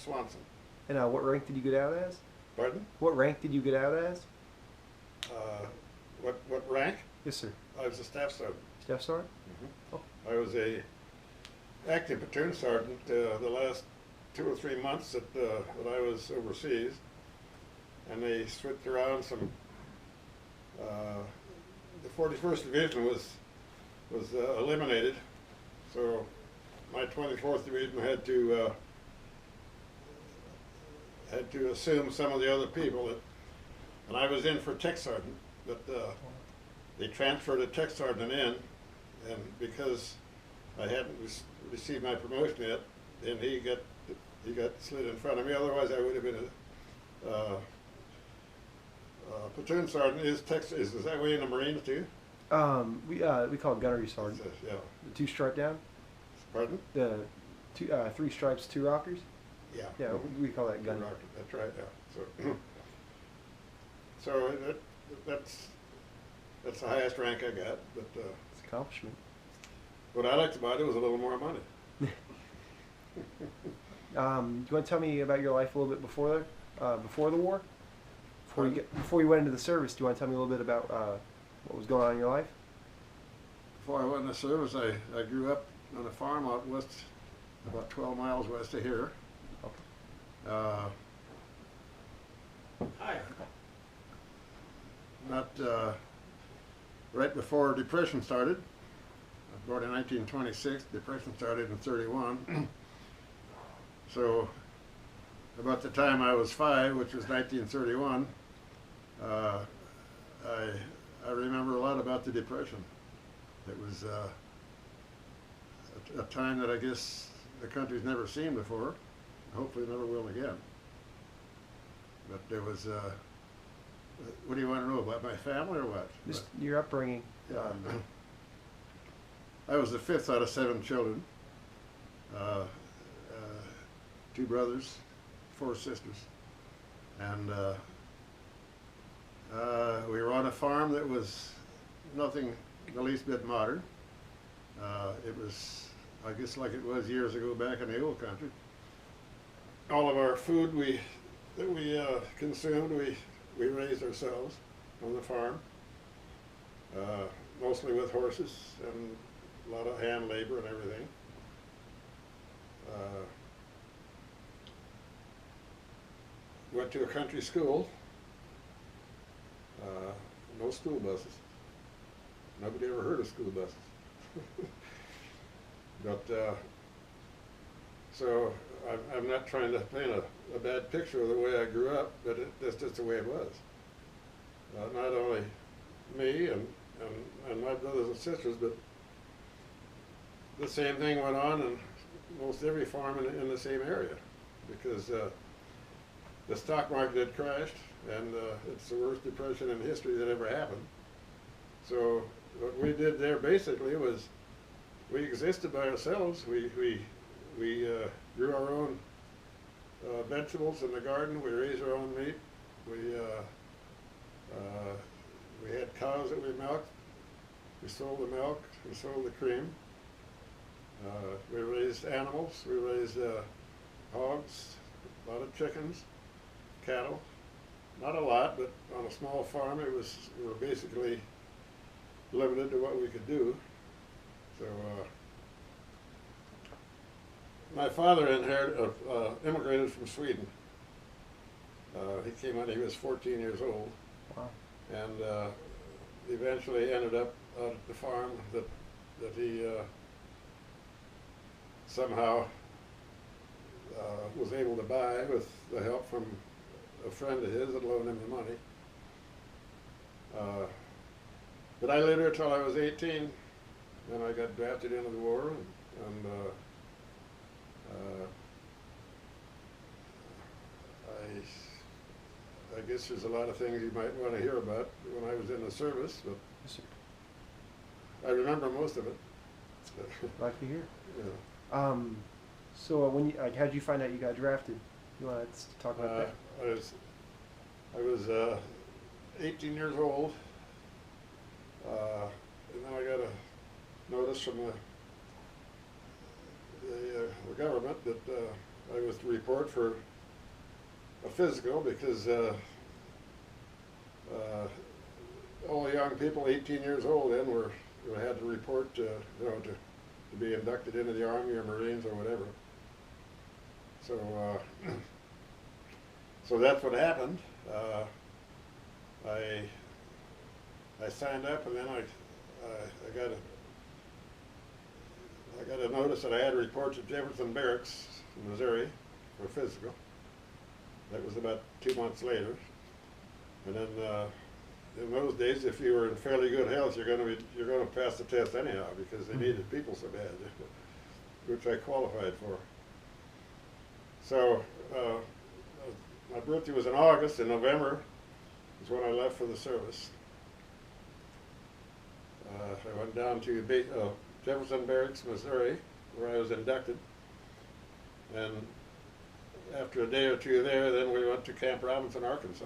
Swanson. And what rank did you get out as? Pardon? What rank did you get out as? What rank? Yes, sir. I was a staff sergeant. Staff sergeant? Oh. I was a active platoon sergeant the last 2 or 3 months that I was overseas, and they switched around some. The 41st Division was eliminated, so my 24th Division had to assume some of the other people and I was in for tech sergeant, but they transferred a tech sergeant in, and because I hadn't received my promotion yet, then he got slid in front of me. Otherwise, I would have been a platoon sergeant. Is that way in the Marines too? We call it gunnery sergeant. Yeah. The 2 stripe down. Pardon? The 3 stripes, 2 rockers. Yeah. Yeah, we call that gunnery. That's right. Yeah. So that's the highest rank I got, but It's an accomplishment. what I liked about it was a little more money. Do you want to tell me about your life a little bit before the war? Before you went into the service, do you want to tell me a little bit about what was going on in your life? Before I went in the service, I grew up on a farm out west, about 12 miles west of here. Okay. Hi. Not right before Depression started. I was born in 1926. Depression started in 31. So about the time I was 5, which was 1931, I remember a lot about the Depression. It was a time that I guess the country's never seen before. Hopefully never will again. But there was, what do you want to know about my family or what? Just your upbringing. I was the 5th out of 7 children. 2 brothers, 4 sisters. And we were on a farm that was nothing the least bit modern. It was, I guess, like it was years ago back in the old country. All of our food that we consumed, we raised ourselves on the farm, mostly with horses and a lot of hand labor and everything. Went to a country school, no school buses. Nobody ever heard of school buses. But so I'm not trying to paint a bad picture of the way I grew up, but that's just the way it was. Not only me and my brothers and sisters, but the same thing went on in most every farm in the same area, because the stock market had crashed, and it's the worst depression in history that ever happened. So what we did there basically was we existed by ourselves. We grew our own vegetables in the garden. We raised our own meat. We had cows that we milked. We sold the milk. We sold the cream. We raised animals. We raised hogs, a lot of chickens, cattle. Not a lot, but on a small farm, we were basically limited to what we could do. So my father immigrated from Sweden. He came when he was 14 years old. Wow. And eventually ended up out at the farm that he somehow was able to buy with the help from a friend of his that loaned him the money. But I lived there till I was 18. Then I got drafted into the war, and I guess there's a lot of things you might want to hear about when I was in the service, but Yes, sir. I remember most of it. Like to hear. Yeah. So how did you find out you got drafted? You want to talk about that? I was 18 years old, and then I got a notice from the government that I was to report for a physical because all the young people 18 years old then were had to report you know, to be inducted into the Army or Marines or whatever. So so that's what happened. I signed up, and then I got a notice that I had to report to Jefferson Barracks in Missouri for physical. That was about 2 months later. And then in those days, if you were in fairly good health, you're going to pass the test anyhow because they needed people so bad, which I qualified for. So my birthday was in August. In November is when I left for the service. I went down to Jefferson Barracks, Missouri, where I was inducted. And after a day or two there, then we went to Camp Robinson, Arkansas,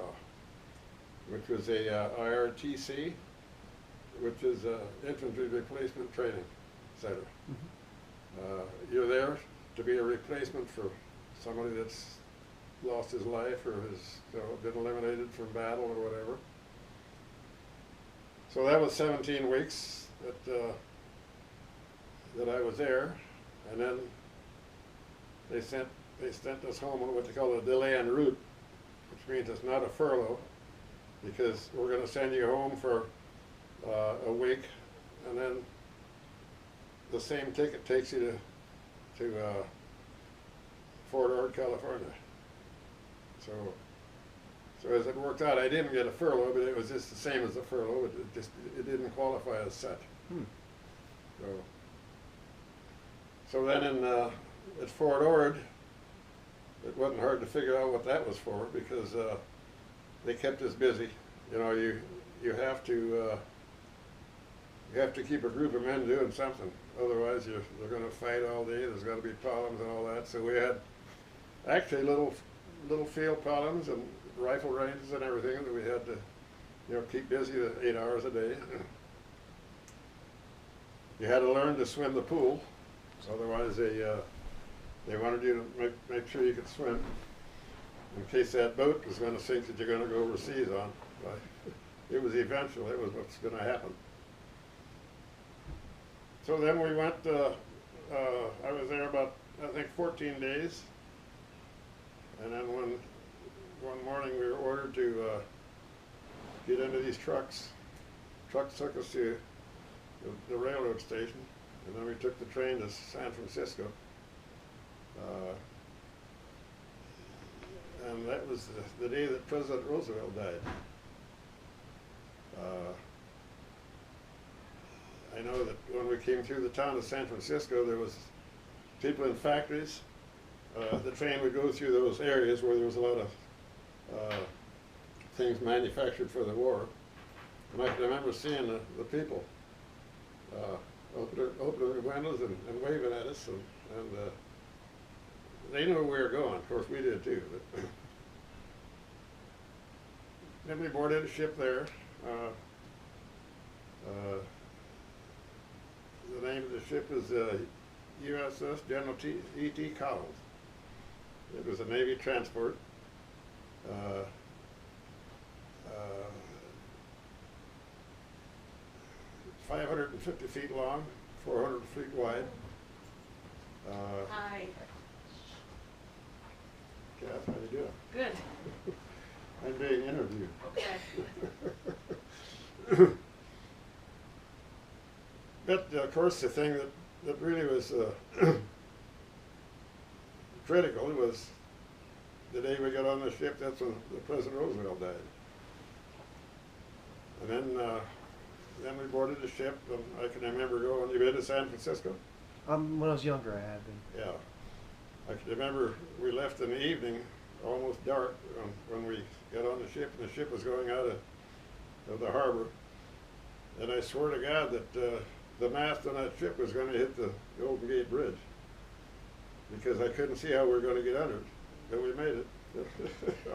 which was a IRTC, which is Infantry Replacement Training Center. Mm-hmm. You're there to be a replacement for somebody that's lost his life or has been eliminated from battle or whatever. So that was 17 weeks that I was there, and then they sent us home on what they call a delay en route, which means it's not a furlough, because we're going to send you home for a week, and then the same ticket takes you to Fort Ord, California. So as it worked out, I didn't get a furlough, but it was just the same as a furlough. It didn't qualify as such. So then at Fort Ord, it wasn't hard to figure out what that was for because they kept us busy. You know, you have to keep a group of men doing something. Otherwise, they're going to fight all day. There's got to be problems and all that. So we had actually little field problems and rifle ranges and everything that we had to, you know, keep busy 8 hours a day. You had to learn to swim the pool, otherwise they wanted you to make sure you could swim in case that boat was going to sink that you're going to go overseas on. But it was eventual. It was what's going to happen. So then we went. I was there about I think 14 days, and then one morning we were ordered to get into these trucks. Trucks took us to the railroad station, and then we took the train to San Francisco. And that was the day that President Roosevelt died. I know that when we came through the town of San Francisco, there was people in factories. The train would go through those areas where there was a lot of things manufactured for the war. And I can remember seeing the people opening their windows and waving at us, and they knew where we were going. Of course, we did too. But then we boarded a ship there. The name of the ship is USS General E.T. Collins. It was a Navy transport. 550 feet long, 400 feet wide. Hi. Kath, how do you doing? Good. I'm being interviewed. Okay. But of course, the thing that really was critical was the day we got on the ship. That's when President Roosevelt died. And then we boarded the ship, and I can remember going. You been to San Francisco? When I was younger, I had been. Yeah. I can remember we left in the evening, almost dark, when we got on the ship, and the ship was going out of the harbor. And I swear to God that the mast on that ship was going to hit the Golden Gate Bridge, because I couldn't see how we were going to get under it. But we made it.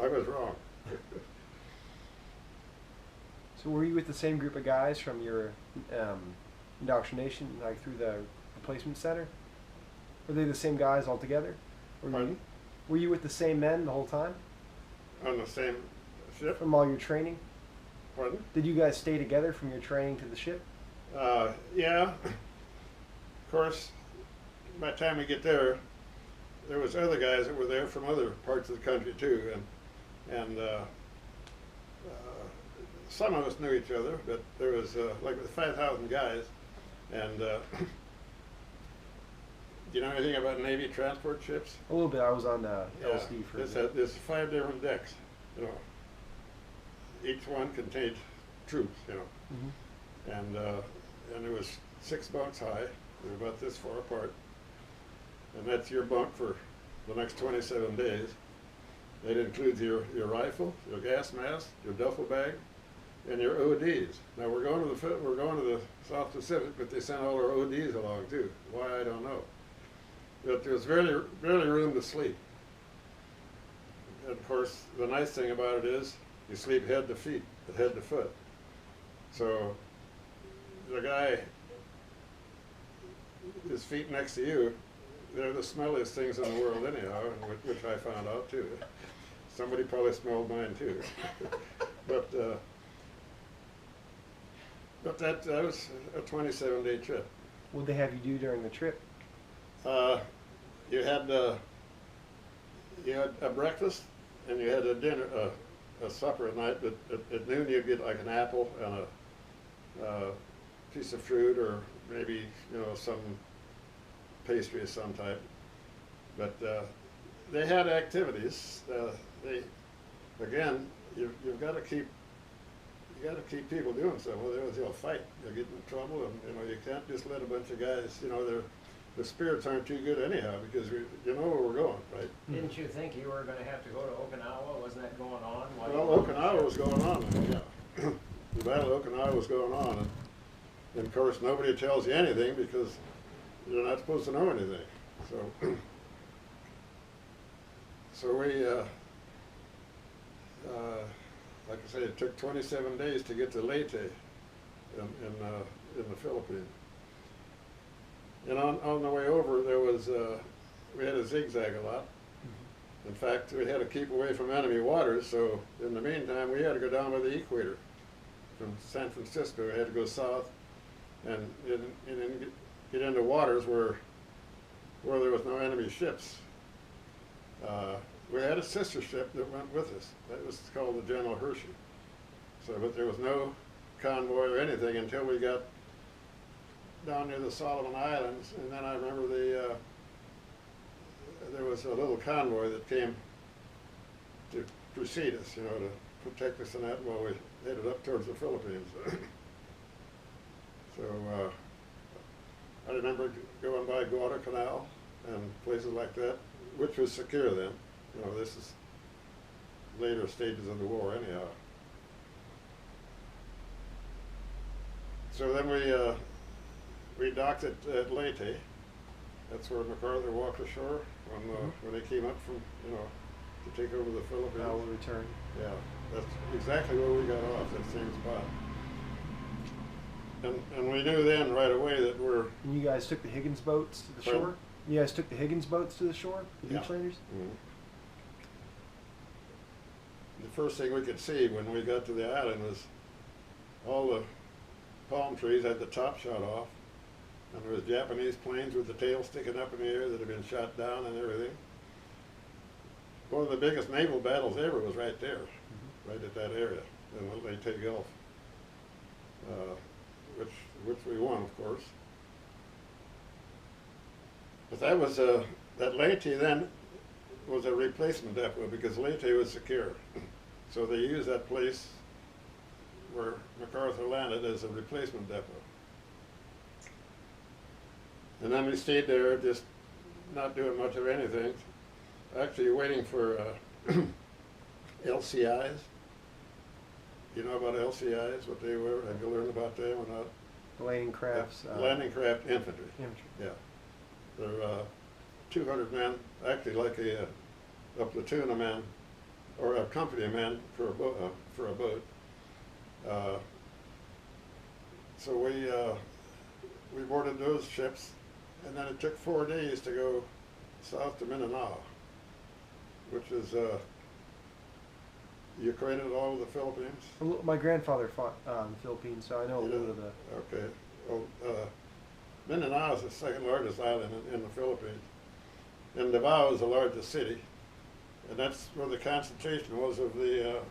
I was wrong. So were you with the same group of guys from your indoctrination, like through the replacement center? Were they the same guys all together? Or Pardon? Were you with the same men the whole time On the same ship? from all your training? Pardon? Did you guys stay together from your training to the ship? Yeah. Of course, by the time we get there, there was other guys that were there from other parts of the country too, and some of us knew each other, but there was like 5,000 guys, and do you know anything about Navy transport ships? A little bit. I was on Yeah, LSD for a bit. there's 5 different decks, you know. Each one contained troops, you know, Mm-hmm. and it was 6 bunks high. They're about this far apart, and that's your bunk for the next 27 days. That includes your rifle, your gas mask, your duffel bag, and your ODs. Now we're going to the South Pacific, but they sent all our ODs along too. Why, I don't know. But there was barely room to sleep. And of course, the nice thing about it is you sleep head to foot. So the guy, his feet next to you, they're the smelliest things in the world anyhow, which I found out too. Somebody probably smelled mine too. But that was a 27-day trip. What did they have you do during the trip? You had a breakfast, and you had a dinner, a supper at night. But at noon you'd get like an apple and a piece of fruit, or maybe some pastry of some type. But they had activities. You've got to keep. You got to keep people doing something. Otherwise, they'll fight. They'll get in trouble, and you can't just let a bunch of guys. Their spirits aren't too good anyhow, because you know where we're going, right? Didn't you think you were going to have to go to Okinawa? Wasn't that going on? Well, Okinawa was going on. Yeah, the Battle of Okinawa was going on, and of course nobody tells you anything because you're not supposed to know anything. So we. Like I say, it took 27 days to get to Leyte in the Philippines. And on the way over, we had to zigzag a lot. In fact, we had to keep away from enemy waters, so in the meantime, we had to go down by the equator. From San Francisco, we had to go south and get into waters where there was no enemy ships. We had a sister ship that went with us. That was called the General Hershey. But there was no convoy or anything until we got down near the Solomon Islands, and then I remember there was a little convoy that came to precede us, to protect us in that while we headed up towards the Philippines. I remember going by Guadalcanal and places like that, which was secure then. This is later stages of the war anyhow. So then we docked at Leyte. That's where MacArthur walked ashore when they came up from, to take over the Philippines. Now we'll return. Yeah, that's exactly where we got off, that same spot. And we knew then right away that And you guys took the Higgins boats to the Pardon? shore? You guys took the Higgins boats to the shore? The Yeah. Beachlanders? Mhm. The first thing we could see when we got to the island was all the palm trees had the top shot off, and there was Japanese planes with the tail sticking up in the air that had been shot down and everything. One of the biggest naval battles ever was right there, right at that area in the Leyte Gulf, which we won, of course. But that was that Leyte then was a replacement depot because Leyte was secure. So they used that place where MacArthur landed as a replacement depot. And then we stayed there just not doing much of anything, actually waiting for LCIs. You know about LCIs, what they were? Have you learned about them or not? Landing crafts. Landing craft infantry. Infantry. Yeah. They're 200 men, actually like a platoon of men, or a company of men for a boat. So we boarded those ships, and then it took 4 days to go south to Mindanao. which is, you acquainted at all with the Philippines? My grandfather fought in the Philippines, so I know a little bit of the. Okay. Well, Mindanao is the second largest island in the Philippines. And Davao is the largest city. And that's where the concentration was of the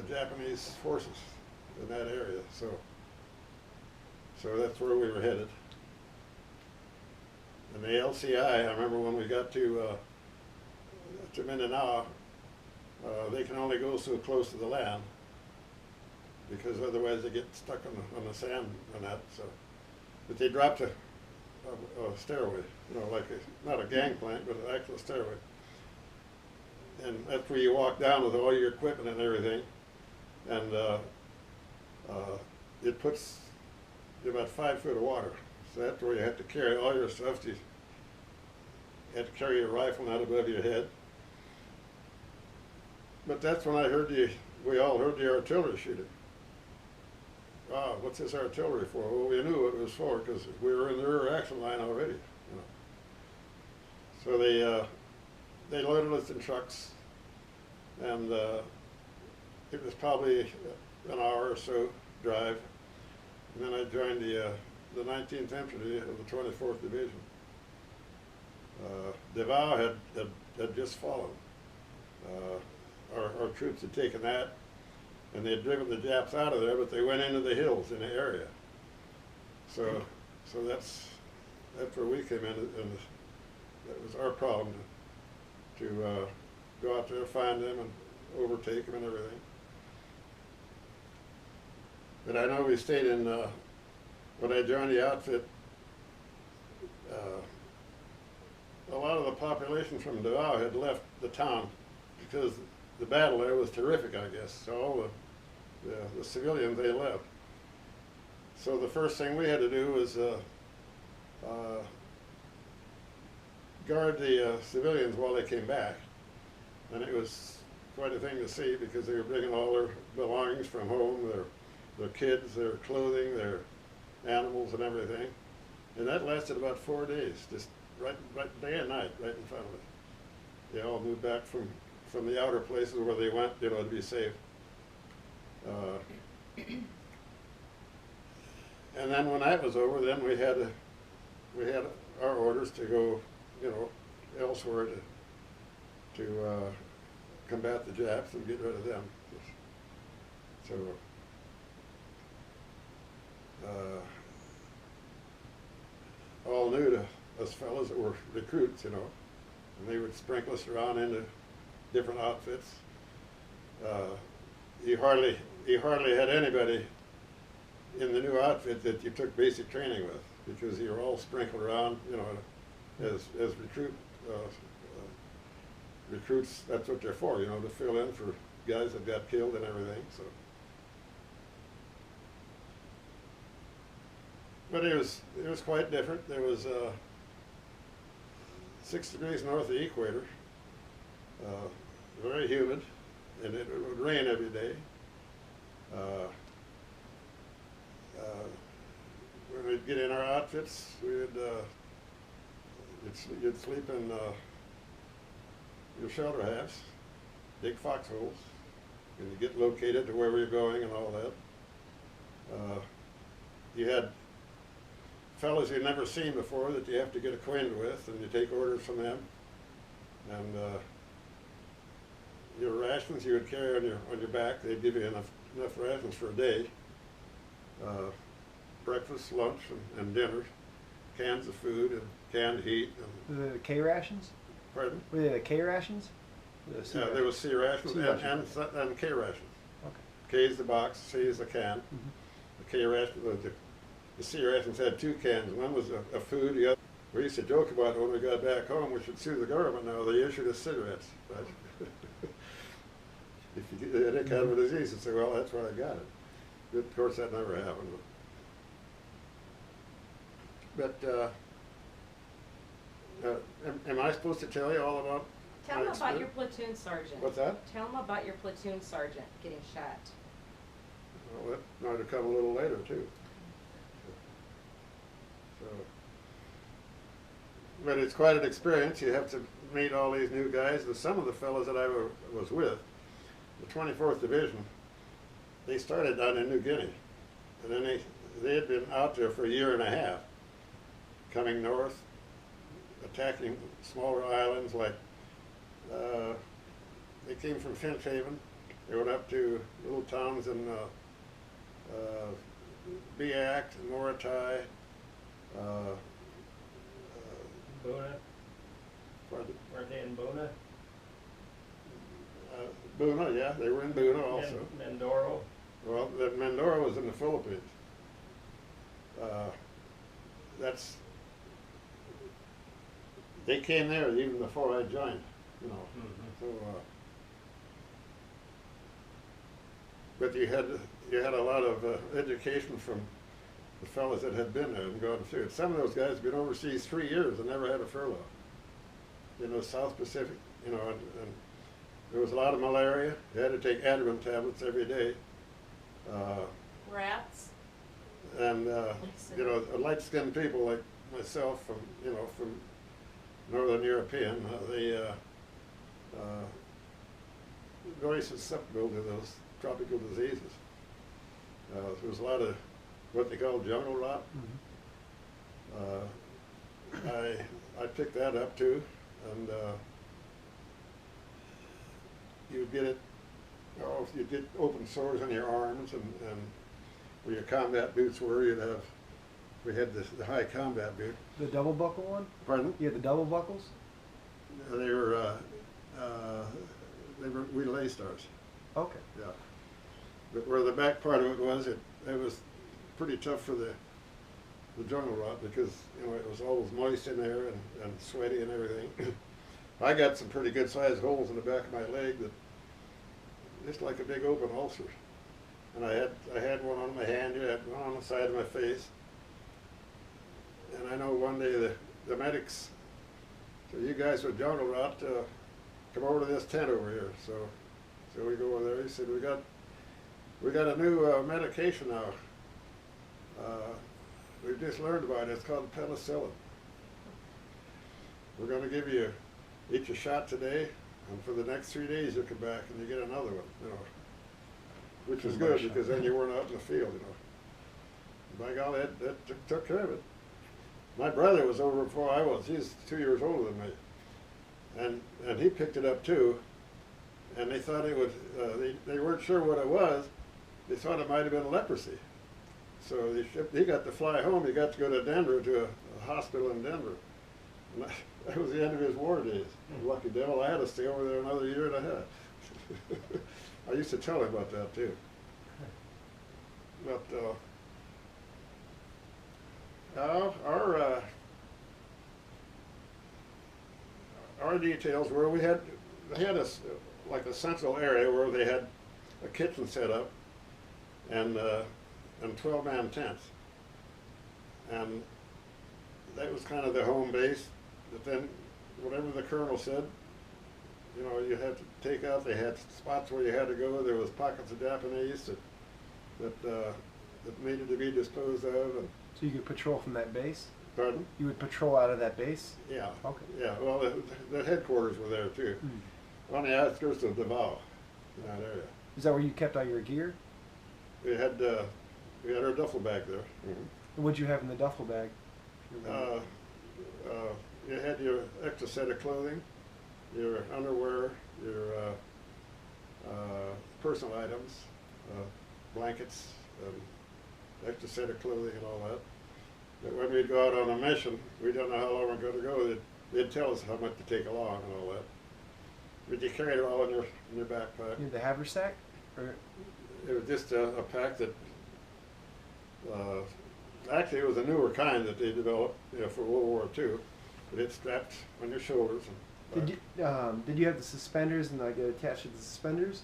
Japanese forces in that area. So that's where we were headed. And the LCI, I remember when we got to Mindanao, they can only go so close to the land because otherwise they get stuck on the sand and that. So, but they dropped a stairway, you know, like not a gangplank, but an actual stairway. And that's where you walk down with all your equipment and everything. And it puts you about 5 foot of water. So that's where you have to carry all your stuff. You had to carry your rifle not above your head. But that's when I heard we all heard the artillery shooting. Wow, what's this artillery for? Well, we knew what it was for because we were in the rear action line already. You know. So they loaded us in trucks, and it was probably an hour or so drive. And then I joined the 19th Infantry of the 24th Division. Davao had just fallen. Our troops had taken that, and they had driven the Japs out of there, but they went into the hills in the area. So that's where we came in, and that was our problem to go out there, find them, and overtake them and everything. But I know we stayed in, when I joined the outfit, a lot of the population from Davao had left the town because the battle there was terrific, I guess. So all the civilians, they left. So the first thing we had to do was guard the civilians while they came back. And it was quite a thing to see because they were bringing all their belongings from home, their kids, their clothing, their animals and everything. And that lasted about 4 days, just right day and night, right in front of us. They all moved back from the outer places where they went, you know, to be safe. And then when that was over, then we had our orders to go, you know, elsewhere to combat the Japs and get rid of them. So all new to us fellas that were recruits, you know, and they would sprinkle us around into different outfits. You hardly had anybody in the new outfit that you took basic training with because you were all sprinkled around, you know, as recruits. That's what they're for, you know, to fill in for guys that got killed and everything. So, but it was quite different. There was 6 degrees north of the equator, very humid, and it would rain every day. When we'd get in our outfits, you'd sleep in your shelter hats, dig foxholes, and you get located to wherever you're going and all that. You had fellas you'd never seen before that you have to get acquainted with, and you take orders from them. And your rations you would carry on your back. They'd give you enough rations for a day. Breakfast, lunch, and dinner, cans of food and canned heat. Were they the K rations? Pardon? Were they the K rations? Yeah, there was C rations and K rations. Okay. K is the box, C is the can. Mm-hmm. The K ration, the C rations had 2 cans. One was a food. The other, we used to joke about when we got back home, we should sue the government now. They issued us cigarettes. But if you get any kind of a disease, you'd say, well, that's where I got it. But of course, that never happened. But am I supposed to tell you all about? Tell them about your platoon sergeant. What's that? Tell them about your platoon sergeant getting shot. Well, that might have come a little later too. So, but it's quite an experience. You have to meet all these new guys, and some of the fellows that I was with, the 24th Division, they started down in New Guinea, and then they had been out there for a year and a half, coming north, attacking smaller islands like, they came from Finch Haven, they went up to little towns in Biak, Moritai, Boona, pardon? weren't they in Boona? Boona, yeah, they were in Boona also. Mindoro? Well, that Mindoro was in the Philippines. They came there even before I joined, you know. So, but you had a lot of education from the fellows that had been there and gone through it. Some of those guys had been overseas 3 years and never had a furlough. You know, South Pacific, you know, and there was a lot of malaria. You had to take Advent tablets every day. Rats? And you know, light-skinned people like myself, from Northern European, they very susceptible to those tropical diseases. There was a lot of what they call jungle rot. I picked that up too, and you'd get it. Oh, you'd get open sores on your arms, and where your combat boots were, we had the high combat boot. The double buckle one? Pardon? You had the double buckles? They were relay stars. Okay. Yeah. But where the back part of it was was pretty tough for the jungle rot, because you know it was always moist in there and sweaty and everything. I got some pretty good sized holes in the back of my leg that just like a big open ulcer. And I had one on my hand, I had one on the side of my face. And I know one day the medics said, "You guys with jungle rot, come over to this tent over here." So we go over there. He said, "We got a new medication now. We've just learned about it. It's called penicillin. We're going to give you each a shot today, and for the next 3 days you'll come back and you get another one." You know, which was good, because then you weren't out in the field. You know, by golly, that took care of it. My brother was over before I was. He's 2 years older than me, and he picked it up too. And they thought it was. They weren't sure what it was. They thought it might have been leprosy. So he got to fly home. He got to go to Denver, to a hospital in Denver. And that was the end of his war days. Lucky devil, I had to stay over there another year and a half. I used to tell him about that too. But our details were, they had like a central area where they had a kitchen set up and 12-man tents, and that was kind of the home base. But then whatever the colonel said, you know, you had to take out. They had spots where you had to go. There was pockets of Japanese that needed to be disposed of. And So you could patrol from that base? pardon? You would patrol out of that base? Yeah. Okay. Yeah. Well, the headquarters were there too, on the outskirts of Davao, in that area. Is that where you kept all your gear? We had our duffel bag there. And what'd you have in the duffel bag? You had your extra set of clothing, your underwear, your personal items, blankets, extra set of clothing and all that. But when we'd go out on a mission, we didn't know how long we were going to go. They'd tell us how much to take along and all that. But you carried it all in your backpack. You had the haversack? Or? It was just a pack that, actually it was a newer kind that they developed, you know, for World War II. But it strapped on your shoulders. And did you have the suspenders and like attached to the suspenders?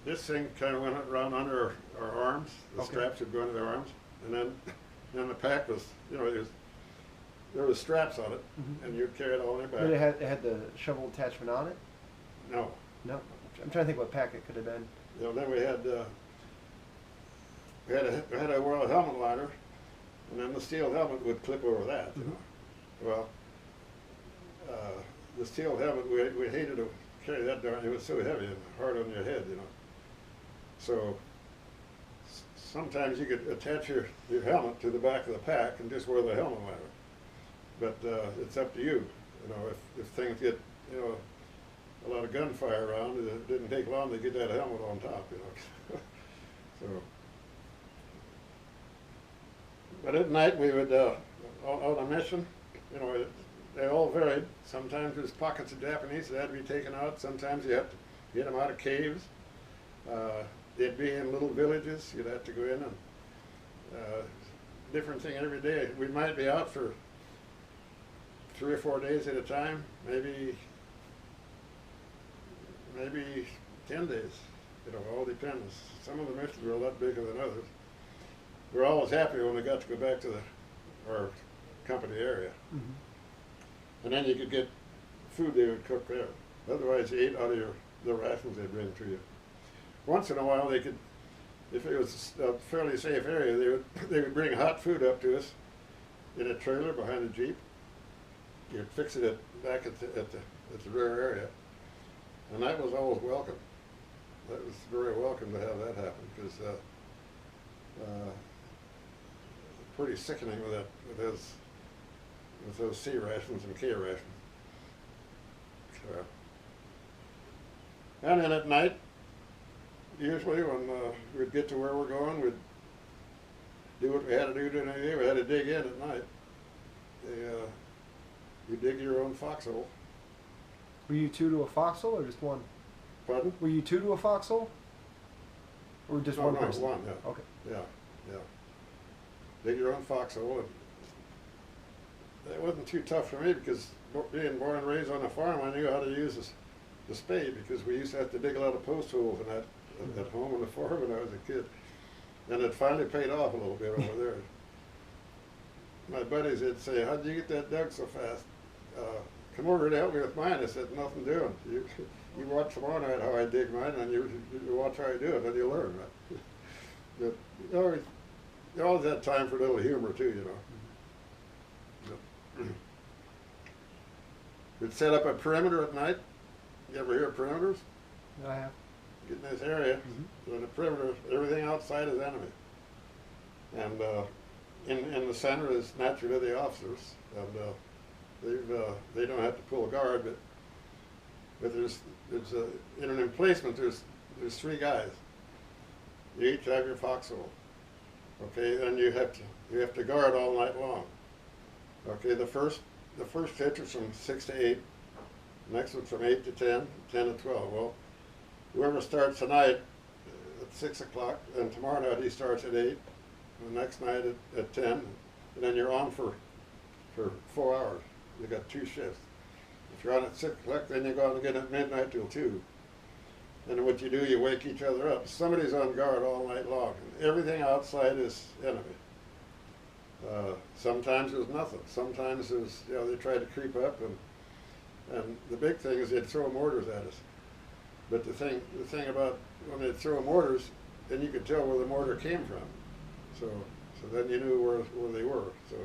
This thing kind of went around under our arms. The Okay. straps would go under their arms, and then the pack was, you know, there was straps on it, and you'd carry it all in your back. But it had the shovel attachment on it? No. No. I'm trying to think what pack it could have been. You know, then we had wear a helmet liner, and then the steel helmet would clip over that. You know? Well, the steel helmet, we hated to carry that down. It was so heavy and hard on your head, you know. So sometimes you could attach your helmet to the back of the pack and just wear the helmet ladder. But it's up to you. You know, if things get, you know, a lot of gunfire around, it didn't take long to get that helmet on top, you know. So, but at night we would, on a mission, you know, they all varied. Sometimes there's pockets of Japanese that had to be taken out. Sometimes you have to get them out of caves. They'd be in little villages. You'd have to go in and different thing every day. We might be out for 3 or 4 days at a time, maybe 10 days. You know, all depends. Some of the missions were a lot bigger than others. We were always happy when we got to go back to our company area. Mm-hmm. And then you could get food they would cook there. Otherwise, you ate out of the rations they'd bring to you. Once in a while, they could, if it was a fairly safe area, they would bring hot food up to us in a trailer behind a Jeep. You'd fix it back at the rear area, and that was always welcome. That was very welcome to have that happen, because pretty sickening with those C rations and K rations. So, and then at night, usually when we'd get to where we're going, we'd do what we had to do during the day. We had to dig in at night. You dig your own foxhole. Were you two to a foxhole or just one? Pardon? Were you two to a foxhole? Or just one person? One, yeah. Okay. Yeah. Dig your own foxhole. And it wasn't too tough for me, because being born and raised on a farm, I knew how to use the spade, because we used to have to dig a lot of post holes in that at home on the farm when I was a kid. And it finally paid off a little bit over there. My buddies would say, "How'd you get that dug so fast? Come over and help me with mine." I said, "Nothing doing. You watch tomorrow night how I dig mine, and you watch how I do it, and you learn." But you always had time for a little humor too, you know. We'd set up a perimeter at night. You ever hear of perimeters? I have. Get in this area, so in the perimeter, everything outside is enemy. And in the center is naturally the officers, and they don't have to pull a guard, but there's in an emplacement there's 3 guys. You each have your foxhole. Okay, and you have to guard all night long. Okay, the first hitch is from 6 to 8. Next one's from 8 to 10, 10 to 12. Well, whoever starts tonight at 6 o'clock, and tomorrow night he starts at 8, and the next night at 10, and then you're on for 4 hours. You got 2 shifts. If you're on at 6 o'clock, then you go on again at midnight till 2. And what you do, you wake each other up. Somebody's on guard all night long, and everything outside is enemy. Sometimes there's nothing. Sometimes there's, you know, they try to creep up, and the big thing is they'd throw mortars at us. But the thing about when they'd throw mortars, then you could tell where the mortar came from. So then you knew where they were. So,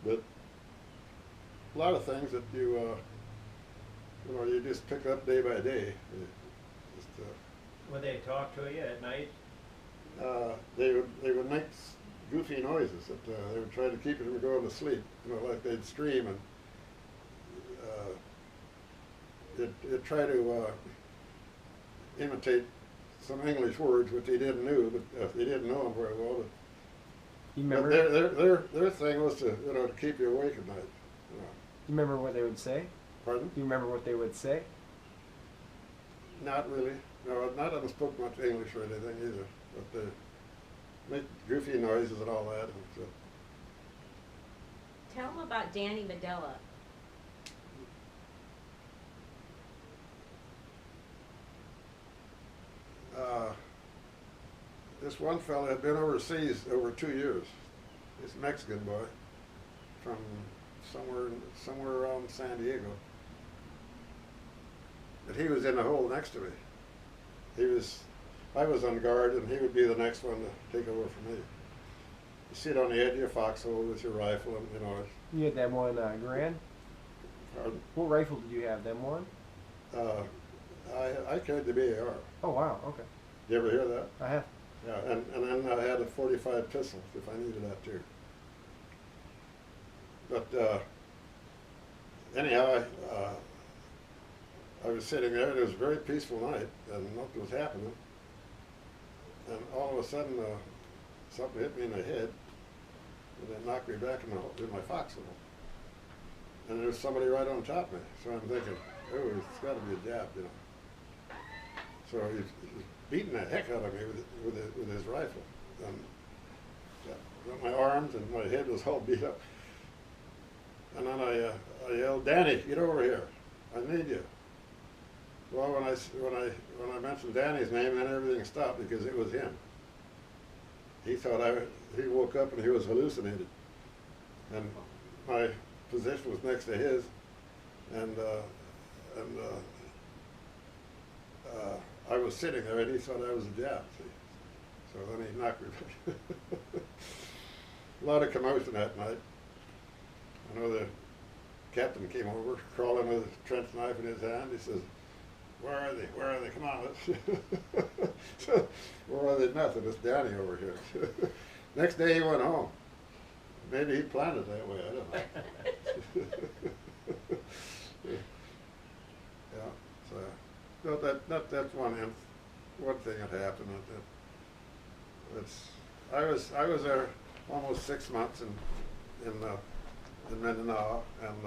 but a lot of things that you just pick up day by day. Would they talk to you at night? They would make goofy noises that they would try to keep you from going to sleep. You know, like they'd scream, and they'd try to imitate some English words which they didn't know, but they didn't know them very well. But You remember? their thing was to keep you awake at night. You know. You remember what they would say? Pardon? Do you remember what they would say? Not really. No, not of them spoke much English or anything either. But they make goofy noises and all that. And so. Tell them about Danny Medella. This one fellow had been overseas over 2 years. He's a Mexican boy from somewhere around San Diego. But he was in the hole next to me. I was on guard, and he would be the next one to take over from me. You sit on the edge of your foxhole with your rifle, and You had that one grand? Pardon? What rifle did you have? Them one? I carried the BAR. Oh wow. Okay. You ever hear that? I have. Yeah, and then I had a .45 pistol if I needed that too. But anyhow, I was sitting there, and it was a very peaceful night, and nothing was happening. And all of a sudden, something hit me in the head, and it knocked me back in my foxhole. And there was somebody right on top of me. So I'm thinking, oh, it's got to be a Jap, you know. So he's beating the heck out of me with his rifle. And got my arms and my head was all beat up. And then I yelled, Danny, get over here. I need you. Well, when I mentioned Danny's name, then everything stopped because it was him. He thought he woke up and he was hallucinated. And my position was next to his, and I was sitting there, and he thought I was a Jap. See? So then he knocked me back. A lot of commotion that night. I know the captain came over, crawling with a trench knife in his hand. He says, "Where are they? Where are they? Come on, let's." So, where are they? Nothing. It's Danny over here. Next day he went home. Maybe he planned it that way. I don't know. Yeah. So that's one thing that happened. I was there almost 6 months in Mindanao, and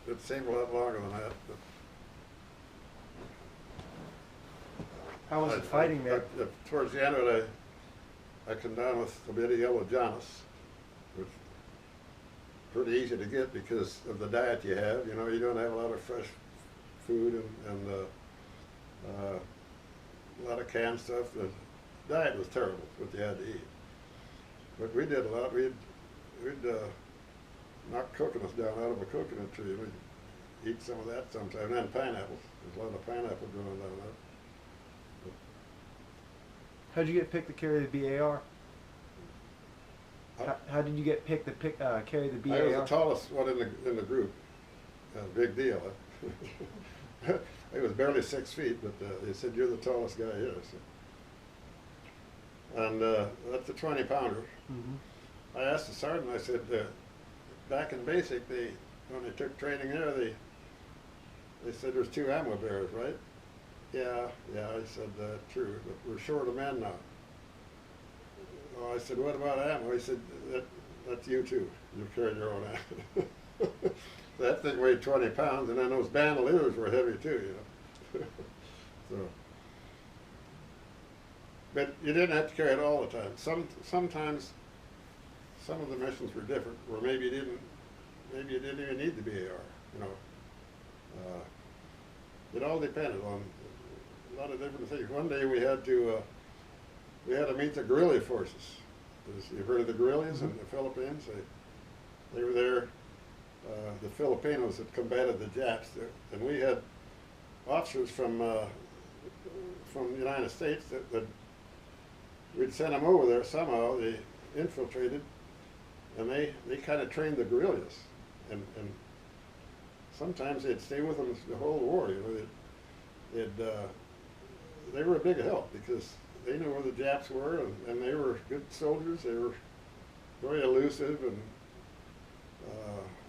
it seemed a lot longer than that. But How was it fighting there? Towards the end of it, I come down with a bit of yellow jaundice, which is pretty easy to get because of the diet you have. You know, you don't have a lot of fresh food and a lot of canned stuff. The diet was terrible, what you had to eat. But we did a lot. We'd knock coconuts down out of a coconut tree. We'd eat some of that sometimes. And then pineapples. There's a lot of pineapple growing down there. How'd you get picked to carry the BAR? How did you get picked to carry the BAR? I was the tallest one in the group. Big deal. I was barely 6 feet, but they said, "You're the tallest guy here." So. And that's a 20-pounder. Mm-hmm. I asked the sergeant, I said, back in basic, when they took training there, they said there's 2 ammo bearers, right? Yeah, I said, true, but we're short of men now. Oh, I said, what about ammo? He said, that's you too. You carry your own ammo. So that thing weighed 20 pounds, and then those bandoliers were heavy too, you know. So, but you didn't have to carry it all the time. Sometimes some of the missions were different, where maybe you didn't even need the BAR, you know. It all depended on a lot of different things. One day we had to meet the guerrilla forces. You've heard of the guerrillas in the Philippines? They were there. The Filipinos had combated the Japs, and we had officers from the United States that we'd sent them over there somehow. They infiltrated, and they kind of trained the guerrillas, and sometimes they'd stay with them the whole war. You know, they were a big help because they knew where the Japs were, and they were good soldiers. They were very elusive and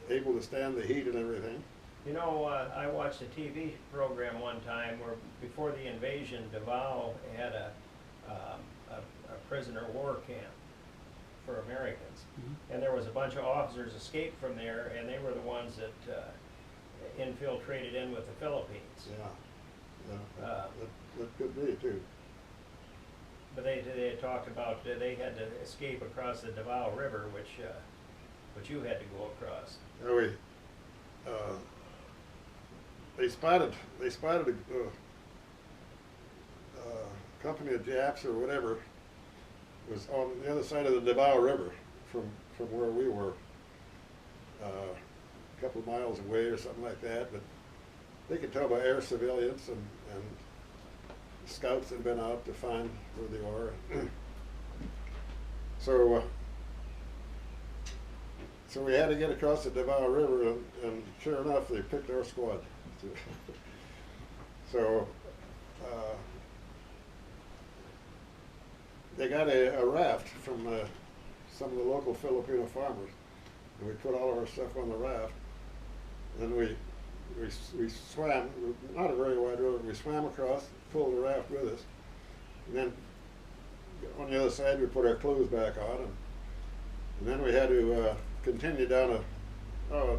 able to stand the heat and everything. You know, I watched a TV program one time where before the invasion, Davao had a prisoner of war camp for Americans. Mm-hmm. And there was a bunch of officers escaped from there, and they were the ones that infiltrated in with the Philippines. Yeah, that could be too. But they had talked about they had to escape across the Davao River, which you had to go across. Yeah, they spotted a company of Japs or whatever was on the other side of the Davao River from where we were, a couple of miles away or something like that. But they could tell by air surveillance and scouts had been out to find where they were. So So we had to get across the Davao River, and sure enough, they picked our squad. So they got a raft from some of the local Filipino farmers, and we put all of our stuff on the raft. Then we swam, not a very wide river, we swam across, pulled the raft with us, and then on the other side we put our clothes back on, and then we had to continue down a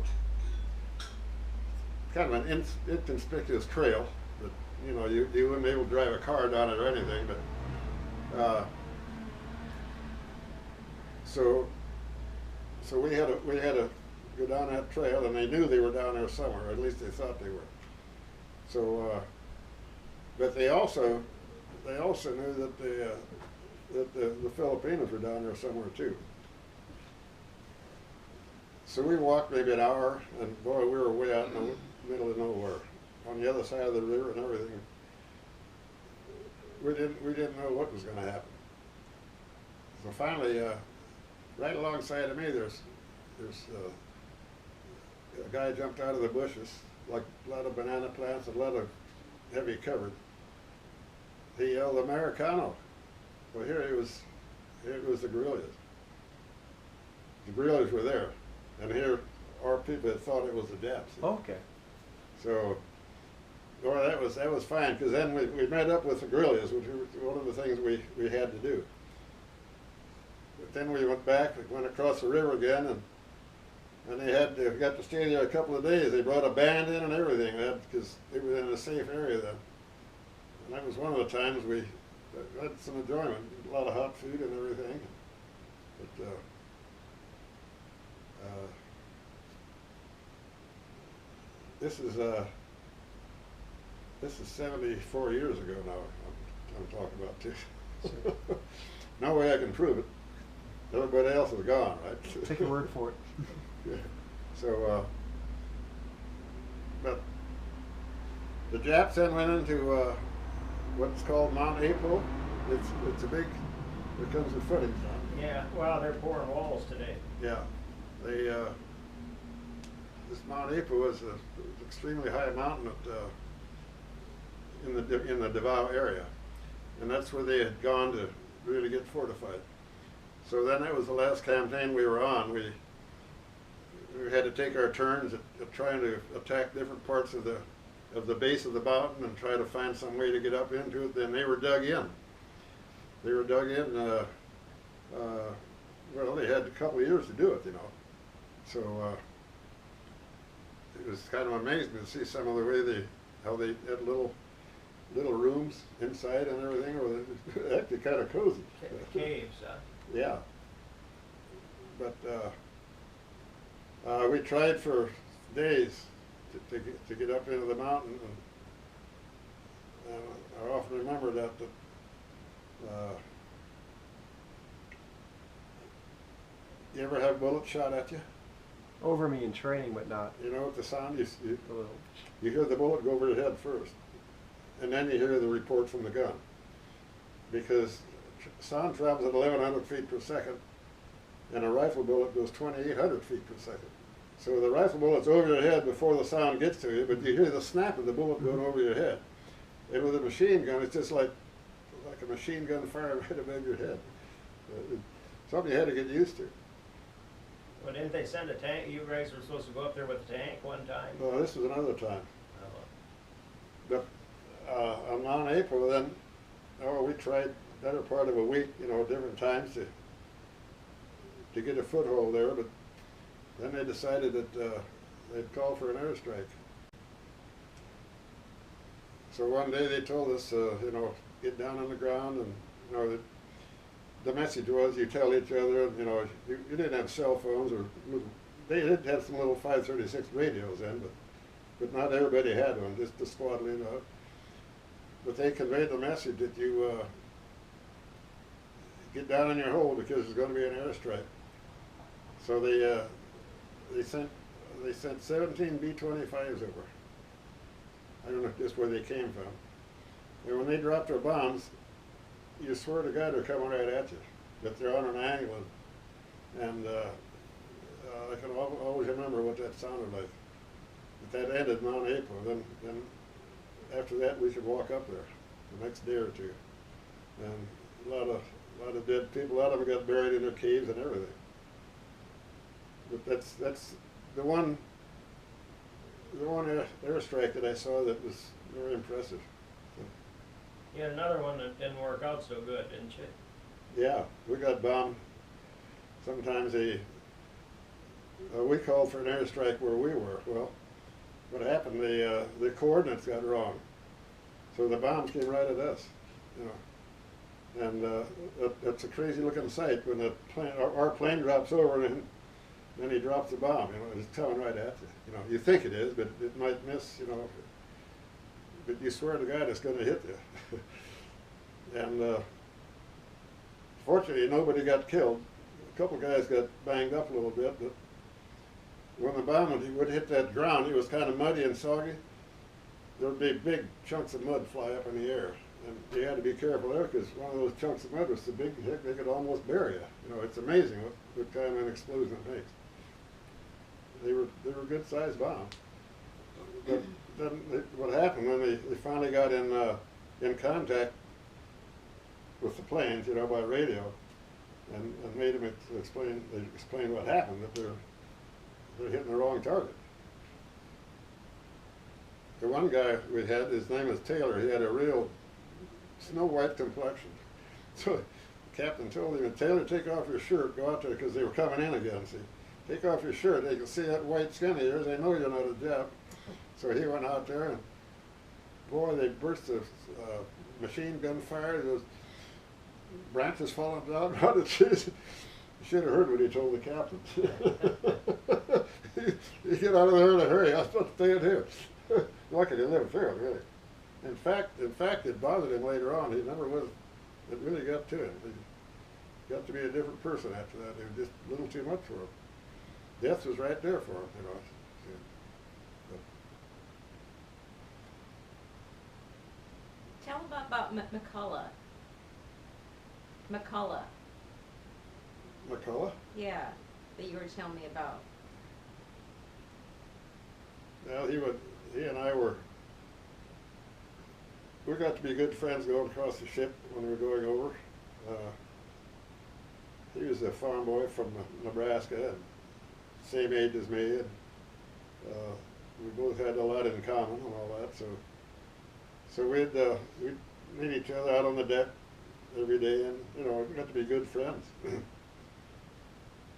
kind of an inconspicuous trail that, you know, you wouldn't be able to drive a car down it or anything, but so we had to go down that trail, and they knew they were down there somewhere, or at least they thought they were. So, but they also knew that the Filipinos were down there somewhere too. So we walked maybe an hour, and boy, we were way out in the middle of nowhere, on the other side of the river and everything. We didn't know what was going to happen. So finally, right alongside of me, there's a guy jumped out of the bushes, like a lot of banana plants and a lot of heavy cover. He yelled, "Americano!" Well, here it was the guerrillas. The guerrillas were there, and here our people had thought it was the Japs. Oh, okay. So, well, that was fine, because then we met up with the guerrillas, which was one of the things we had to do. But then we went back, we went across the river again, and they got to stay there a couple of days. They brought a band in and everything, because they were in a safe area then. And that was one of the times we had some enjoyment, a lot of hot food and everything. But this is 74 years ago now. I'm talking about too. No way I can prove it. Everybody else is gone, right? Take your word for it. Yeah. So, but the Japs then went into what's called Mount April. It's a big. There comes the footing. Yeah, well, they're pouring walls today. Yeah, they. This Mount April was an extremely high mountain in the Davao area, and that's where they had gone to really get fortified. So then that was the last campaign we were on. We had to take our turns at trying to attack different parts of the base of the mountain and try to find some way to get up into it. Then they were dug in. They were dug in. Well, they had a couple of years to do it, you know. So it was kind of amazing to see some of the way how they had little rooms inside and everything. Or they actually kind of cozy. Caves, huh? Yeah. But we tried for days to get up into the mountain, and I often remember that you ever have bullets shot at you? Over me in training, but not. You know what the sound is? A little. You hear the bullet go over your head first, and then you hear the report from the gun, because sound travels at 1,100 feet per second, and a rifle bullet goes 2,800 feet per second. So the rifle bullet's over your head before the sound gets to you, but you hear the snap of the bullet going over your head. And with a machine gun, it's just like a machine gun firing right above your head. Something you had to get used to. Well, didn't they send a tank? You guys were supposed to go up there with a tank one time? Well, this was another time. Oh. But on Mount April, then, we tried better part of a week, you know, different times to get a foothold there, but then they decided that they'd call for an airstrike. So one day they told us, you know, get down on the ground, and you know, the message was you tell each other, you know, you didn't have cell phones, or they did have some little 536 radios then, but not everybody had one, just the squad leader. But they conveyed the message that you get down in your hole because there's going to be an airstrike. So they sent 17 B-25s over. I don't know just where they came from. And when they dropped their bombs, you swear to God they're coming right at you, but they're on an angle, and I can always remember what that sounded like. But that ended Mount April. Then after that, we could walk up there the next day or two, and a lot of dead people. A lot of them got buried in their caves and everything. But that's the one airstrike that I saw that was very impressive. So, You had another one that didn't work out so good, didn't you? yeah, we got bombed. Sometimes we called for an airstrike where we were. Well, what happened? The coordinates got wrong, so the bombs came right at us. You know, and it's a crazy looking sight when the plane, our plane drops over and then he drops the bomb. You know, it's coming right at you. You know, you think it is, but it might miss. You know, but you swear to God it's going to hit you. And fortunately, nobody got killed. A couple guys got banged up a little bit, but when the bomb would hit that ground, it was kind of muddy and soggy. There would be big chunks of mud fly up in the air, and you had to be careful there because one of those chunks of mud was so big they could almost bury you. You know, it's amazing what kind of an explosion it makes. They were good sized bombs. But then what happened when they finally got in contact with the planes, you know, by radio, and made them explain what happened, that they're hitting the wrong target. The one guy we had, his name was Taylor. He had a real snow white complexion. So the captain told him, "Taylor, take off your shirt, go out there," because they were coming in again. See, take off your shirt. They can see that white skin of yours. They know you're not a Jap. So he went out there, and boy, they burst the machine gun fire. Those branches falling down. You should have heard what he told the captain. You get out of there in a hurry. I was supposed to stay in here. Lucky he lived through it, really. In fact, it bothered him later on. He never was. It really got to him. He got to be a different person after that. It was just a little too much for him. Death was right there for him, you know. Tell about McCullough. McCullough. McCullough? Yeah, that you were telling me about. Well, he and I we got to be good friends going across the ship when we were going over. He was a farm boy from Nebraska, and same age as me, and we both had a lot in common and all that. So we'd meet each other out on the deck every day, and we got to be good friends.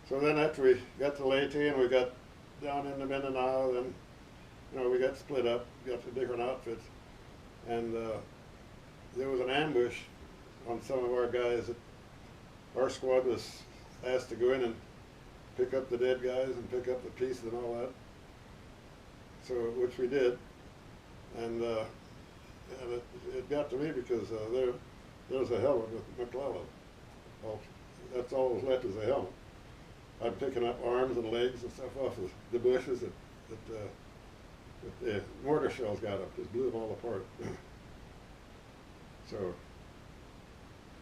So then after we got to Leyte and we got down into Mindanao, then we got split up, got to different outfits, and there was an ambush on some of our guys. Our squad was asked to go in and pick up the dead guys and pick up the pieces and all that. So which we did, and it got to me because there was a helmet with McClellan. Well, that's all that was left is a helmet. I'm picking up arms and legs and stuff off of the bushes that the mortar shells got up, just blew them all apart. So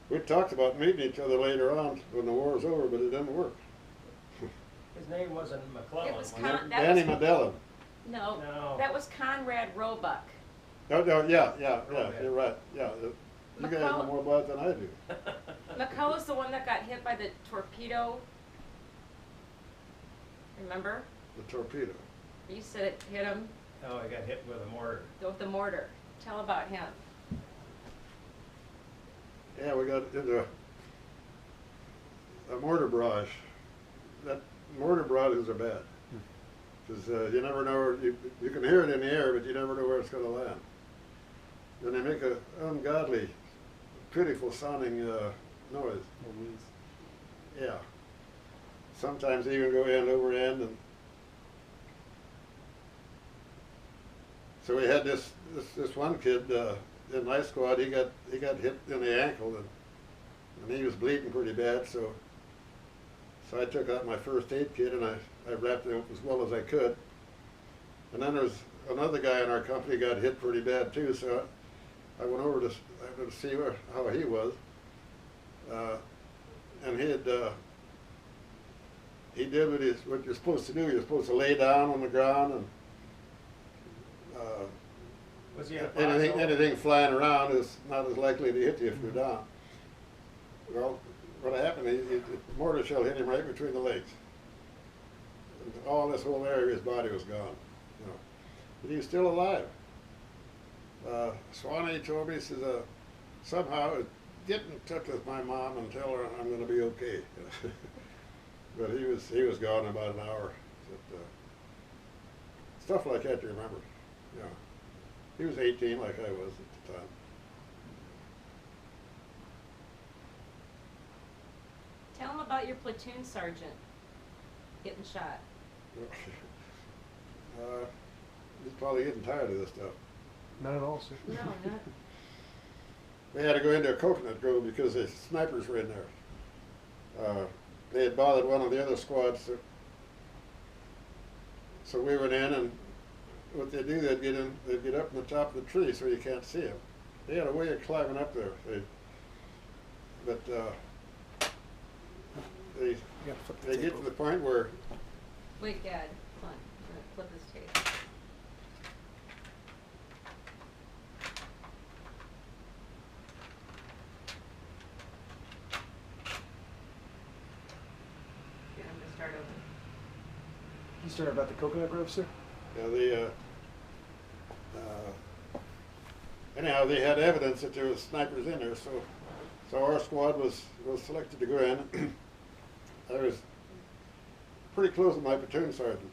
we talked about meeting each other later on when the war was over, but it didn't work. His name wasn't McClellan. It was Danny Medellin. No, No. that was Conrad Roebuck. No, yeah, you're right. Yeah, you guys know McCullough. more about it than I do. McCullough's the one that got hit by the torpedo. Remember? The torpedo. You said it hit him Oh, he got hit with a mortar. with the mortar. Tell about him. Yeah, we got into a mortar barrage. That mortar barrages are bad because you never know. You can hear it in the air, but you never know where it's going to land. And they make an ungodly, pitiful sounding noise. Yeah. Sometimes they even go end over end, and so we had this one kid in my squad. He got hit in the ankle, and he was bleeding pretty bad. So I took out my first aid kit and I wrapped it up as well as I could. And then there was another guy in our company got hit pretty bad too. So I went over to see how he was, and he had he did what you're supposed to do. You're supposed to lay down on the ground, and Was he a anything flying around is not as likely to hit you if you're down. Well, what happened, the mortar shell hit him right between the legs. And all this whole area of his body was gone. You know. But he was still alive. Swanee told me, he says, somehow it didn't touch with my mom and tell her I'm going to be okay. But he was gone in about an hour. But, stuff like that you remember. You know. He was 18 like I was at the time. Tell him about your platoon sergeant getting shot. He's probably getting tired of this stuff. Not at all, sir. No, not. They had to go into a coconut grove because the snipers were in there. They had bothered one of the other squads, so we went in, and what they do, they'd get up in the top of the tree so you can't see them. They had a way of climbing up there. They get to the point where. Wait, Dad, come on. I'm gonna flip this tape. Okay, I'm gonna start over. You started about the coconut grove, sir? Yeah, anyhow, they had evidence that there was snipers in there, so our squad was selected to go in. I was pretty close to my platoon sergeant.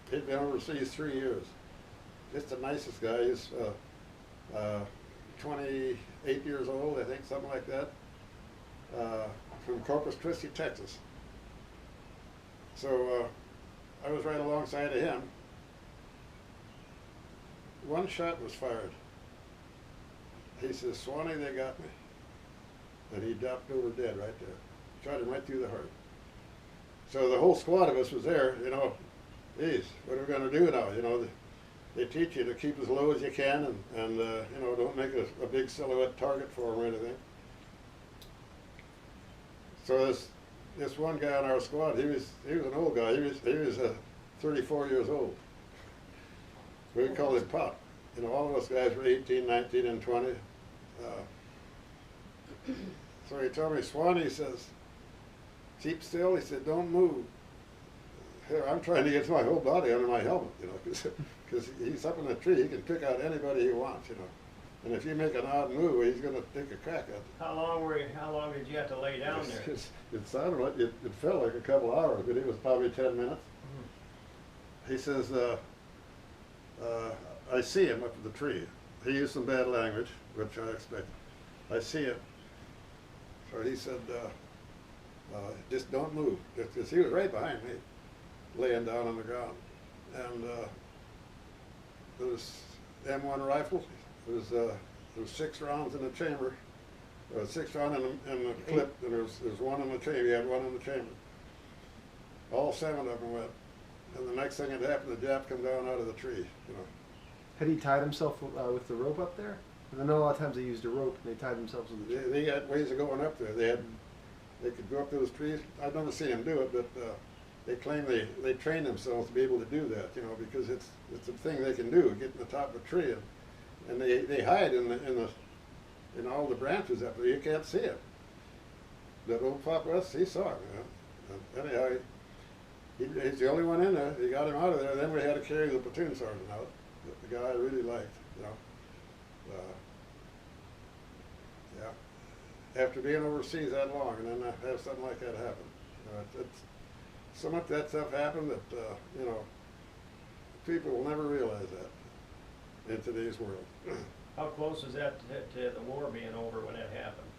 He'd been overseas 3 years. Just the nicest guy. He's 28 years old, I think, something like that, from Corpus Christi, Texas. So I was right alongside of him. One shot was fired. He says, "Swanee, they got me." And he dropped over dead right there. Shot him right through the heart. So the whole squad of us was there, you know, geez, what are we going to do now? You know, they teach you to keep as low as you can and you know, don't make a big silhouette target for them or anything. So this one guy on our squad, he was an old guy. He was 34 years old. We called him Pop. You know, all of us guys were 18, 19, and 20. So he told me, "Swanee," he says, "keep still." He said, "Don't move." Here, I'm trying to get my whole body under my helmet, you know, because he's up in the tree. He can pick out anybody he wants, you know. And if you make an odd move, he's going to take a crack at it. How long did you have to lay down there? It sounded like, it felt like a couple hours, but it was probably 10 minutes. He says, I see him up in the tree. He used some bad language, which I expected. I see him. So he said, just don't move. Because he was right behind me, laying down on the ground. And there was M1 rifles. There was 6 rounds in the chamber. There was 6 rounds in the clip, and there was one in the chamber. He had one in the chamber. All 7 of them went. And the next thing that happened, the Jap come down out of the tree, you know. Had he tied himself with the rope up there? Because I know a lot of times they used a rope and they tied themselves with the tree. They had ways of going up there. They could go up those trees. I've never seen them do it, but they claim they train themselves to be able to do that, you know, because it's a thing they can do, get in the top of a tree, and they hide in all the branches up there. You can't see it. That old Pop West, he saw it, you know. And anyhow, he's the only one in there. He got him out of there. Then we had to carry the platoon sergeant out, the guy I really liked, you know. Yeah. After being overseas that long, and then have something like that happen, it's so much that stuff happened that you know, people will never realize that in today's world. How close was that to the war being over when that happened?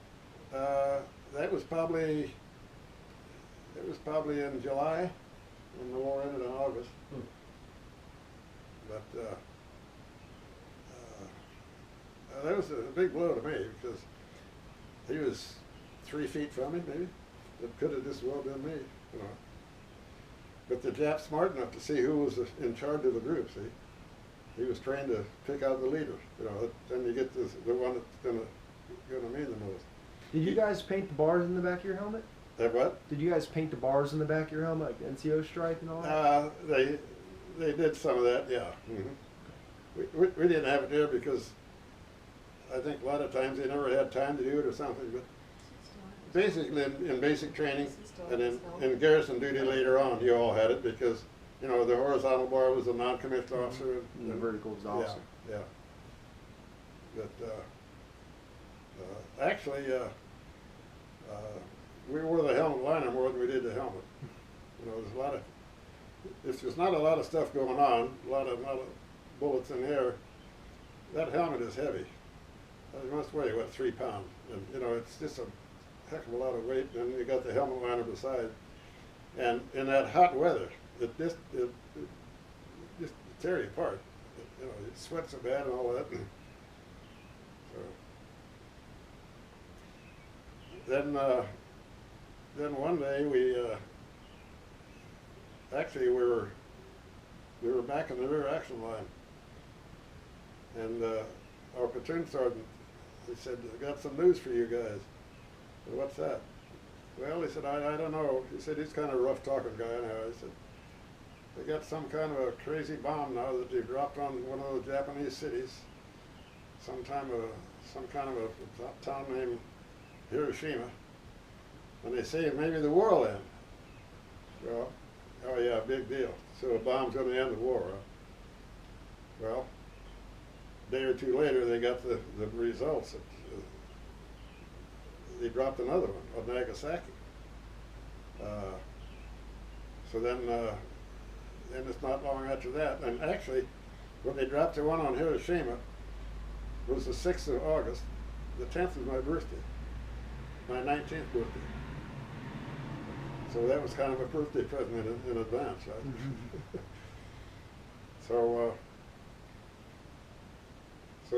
That was probably in July, when the war ended in August. But that was a big blow to me, because he was 3 feet from me, maybe. It could have just well been me, you know. But the Jap's smart enough to see who was in charge of the group, see. He was trained to pick out the leader, you know. Then you get the one that's gonna mean the most. Did you guys paint the bars in the back of your helmet? Have what? Did you guys paint the bars in the back of your helmet, like the NCO stripe and all that? They did some of that, yeah. We didn't have it there because I think a lot of times they never had time to do it or something, but basically in basic training and in garrison duty later on, you all had it because, you know, the horizontal bar was a non-commissioned officer. And the vertical was the officer. Yeah. But actually, we wore the helmet liner more than we did the helmet. You know, there's a lot of, if there's not a lot of stuff going on, a lot of bullets in the air, that helmet is heavy. It must weigh, what, 3 pounds. And, you know, it's just a heck of a lot of weight, and you got the helmet liner beside. And in that hot weather, it just tear you apart. You know, you sweat so bad and all that. So then one day we were back in the rear action line, and our platoon sergeant, he said, "I got some news for you guys." I said, "What's that?" Well, he said, I don't know. He said, he's kind of a rough talking guy anyhow. He said, "They got some kind of a crazy bomb now that they dropped on one of those Japanese cities, some kind of a town named Hiroshima, and they say maybe the war will end." Well, oh yeah, big deal. So a bomb's going to end the war, huh? Well, a day or two later, they got the results. They dropped another one on Nagasaki. So then it's not long after that. And actually, when they dropped the one on Hiroshima, it was the 6th of August. The 10th was my birthday, my 19th birthday. So that was kind of a birthday present in advance, right? So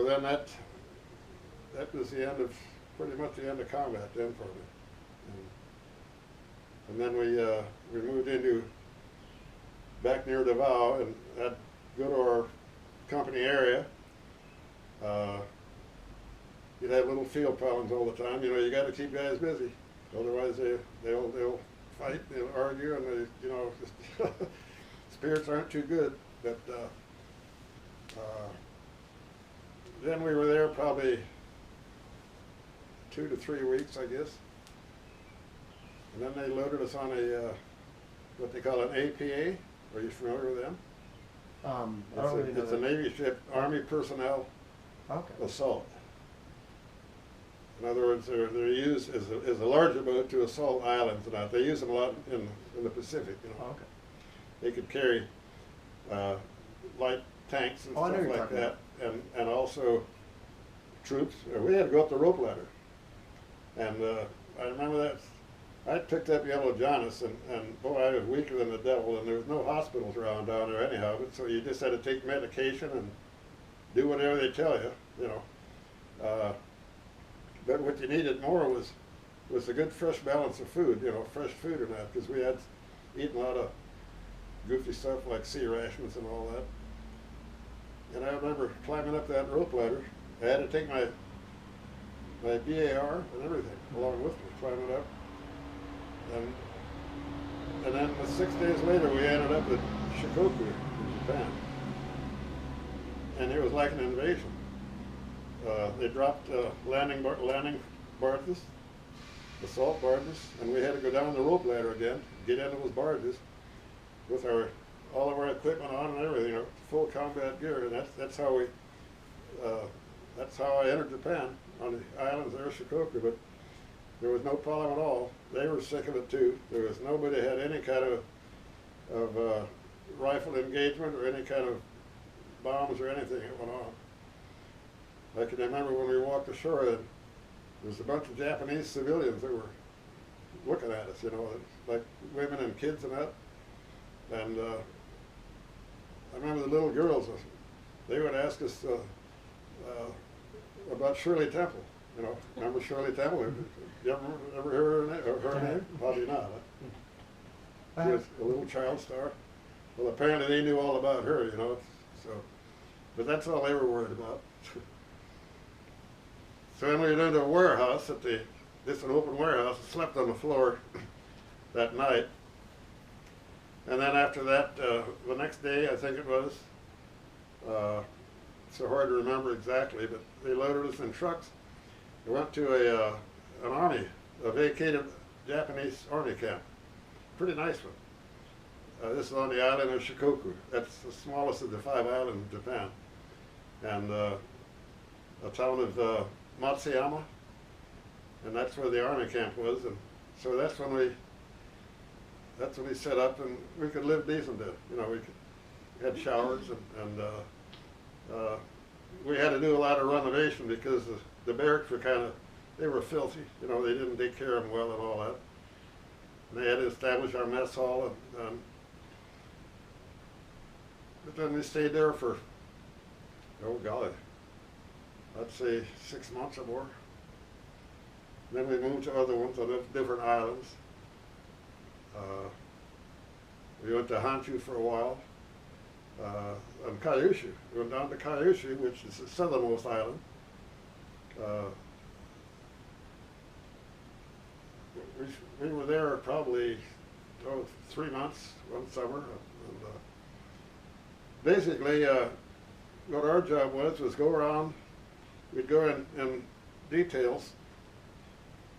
then that was the end of, pretty much the end of combat then for me. And then we moved into back near Davao and had to go to our company area. You'd have little field problems all the time. You know, you got to keep guys busy, otherwise they'll fight, they'll argue, and they, you know, spirits aren't too good. But then we were there probably 2 to 3 weeks, I guess. And then they loaded us on a what they call an APA. Are you familiar with them? I don't really know It's a Navy ship, Army personnel assault. In other words, they're used as a larger boat to assault islands and that. They use them a lot in the Pacific. You know. Okay. They could carry light tanks and stuff like that, and also troops. We had to go up the rope ladder, and I remember that. I picked up Yellow Jaundice, and boy, I was weaker than the devil, and there was no hospitals around down there anyhow. But so you just had to take medication and do whatever they tell you, you know. But what you needed more was a good fresh balance of food, you know, fresh food or not, because we had eaten a lot of goofy stuff like sea rations and all that. And I remember climbing up that rope ladder. I had to take my BAR and everything along with me, climbing up. And then 6 days later, we ended up at Shikoku in Japan. And it was like an invasion. They dropped landing barges, assault barges, and we had to go down the rope ladder again, get into those barges with all of our equipment on and everything, full combat gear, and that's how I entered Japan on the islands there, Shikoku. But there was no problem at all. They were sick of it too. There was nobody had any kind of rifle engagement or any kind of bombs or anything that went on. I can remember when we walked ashore, there was a bunch of Japanese civilians that were looking at us, you know, like women and kids and that. And I remember the little girls, they would ask us about Shirley Temple. You know, remember Shirley Temple? You ever heard her name? Probably not. Huh? She was a little child star. Well, apparently they knew all about her, you know. So, but that's all they were worried about. So then we went into a warehouse at the just an open warehouse. I slept on the floor that night. And then after that, the next day, I think it was, so hard to remember exactly, but they loaded us in trucks. We went to a vacated Japanese army camp. Pretty nice one. This is on the island of Shikoku. That's the smallest of the 5 islands of Japan. And a town of Matsuyama, and that's where the army camp was. And so that's when we set up, and we could live decent there. You know, we had showers, and we had to do a lot of renovation because the barracks were they were filthy. You know, they didn't take care of them well and all that. And they had to establish our mess hall, but then we stayed there for, oh golly, I'd say 6 months or more. Then we moved to other ones on different islands. We went to Honshu for a while, on Kyushu. We went down to Kyushu, which is the southernmost island. We were there probably 3 months, one summer. And, basically, what our job was go around. We'd go in details,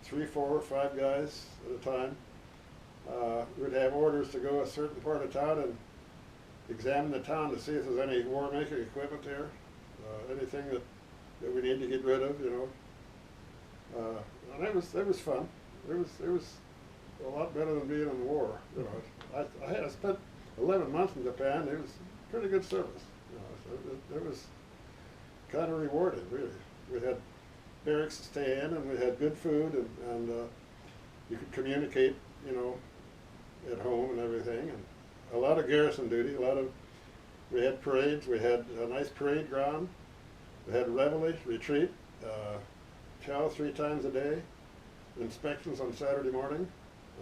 3, 4, 5 guys at a time. We'd have orders to go a certain part of town and examine the town to see if there's any war-making equipment there, anything that we need to get rid of, you know. And it was fun. It was a lot better than being in the war. You know, I spent 11 months in Japan. It was pretty good service. You know, so it was kind of rewarding, really. We had barracks to stay in, and we had good food, and you could communicate, you know, at home and everything. And a lot of garrison duty. We had parades. We had a nice parade ground. We had reveille, retreat, chow 3 times a day, inspections on Saturday morning,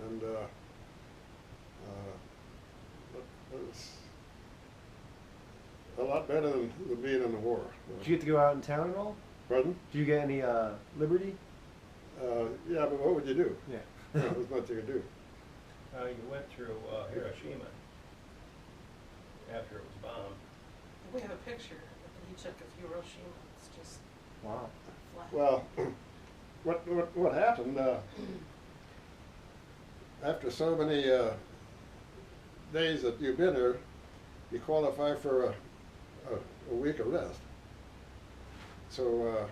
and it was a lot better than being in the war. Did you get to go out in town at all? Pardon? Did you get any liberty? Yeah, but what would you do? Yeah. You know, there's nothing to do. You went through Hiroshima after it was bombed. We have a picture that he took of Hiroshima. It's just Wow. flat. Well, what happened, after so many days that you've been there, you qualify for a week of rest. So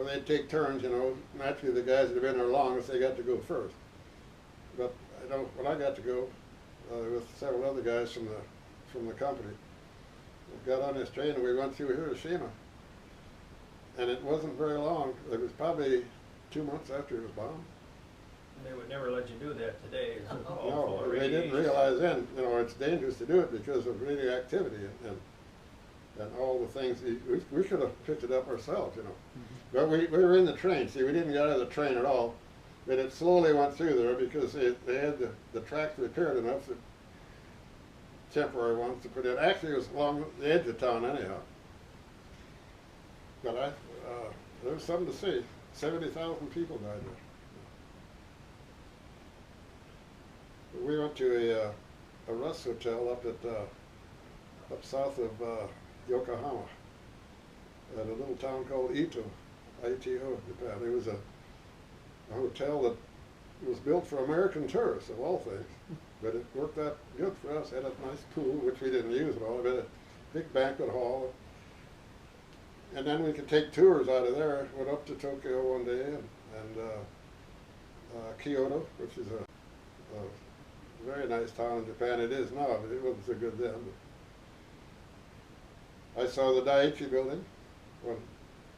they'd take turns, you know. Naturally, the guys that have been there longest, they got to go first. But I know when I got to go with several other guys from the company, we got on this train and we went through Hiroshima. And it wasn't very long. It was probably 2 months after it was bombed. They would never let you do that today. It's all No, full of they didn't radiation. realize then, you know, it's dangerous to do it because of radioactivity and all the things. We could have picked it up ourselves, you know. But we were in the train. See, we didn't get out of the train at all. But it slowly went through there because they had the tracks repaired enough, that temporary ones, to put in. Actually, it was along the edge of town anyhow. But there was something to see. 70,000 people died there. We went to a rest hotel up south of Yokohama, at a little town called Ito, I-T-O, Japan. It was a hotel that was built for American tourists, of all things, but it worked out good for us. It had a nice pool, which we didn't use at all. It had a big banquet hall, and then we could take tours out of there. Went up to Tokyo one day, and Kyoto, which is a very nice town in Japan. It is now, but it wasn't so good then. But I saw the Daiichi building when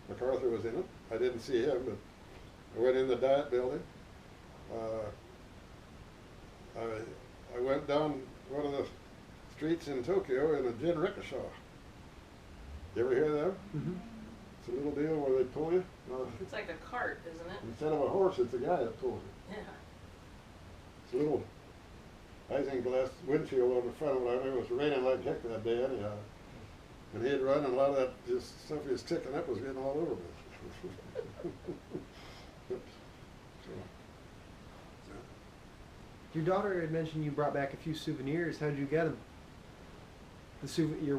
MacArthur was in it. I didn't see him, but I went in the Diet building. I went down one of the streets in Tokyo in a jinrikisha. You ever hear that? Mm-hmm. It's a little deal where they pull you. It's like a cart, isn't it? Instead of a horse, it's a guy that pulls you. Yeah. It's a little isinglass windshield on the front of it. It was raining like heck that day anyhow. And he'd run, and a lot of that just stuff he was ticking up was getting all over me. Oops. So, Your daughter had mentioned you brought back a few souvenirs. How did you get them? Your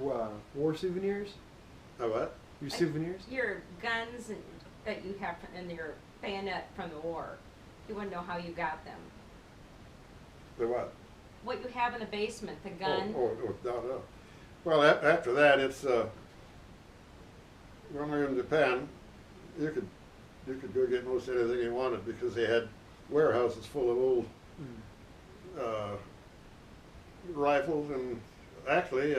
war souvenirs? what? Your souvenirs? Your guns and, that you have and your bayonet from the war. You want to know how you got them. The what? What you have in the basement, the gun. Oh, no. Well, after that, it's when we were in Japan, you could go get most anything you wanted because they had warehouses full of old rifles, and actually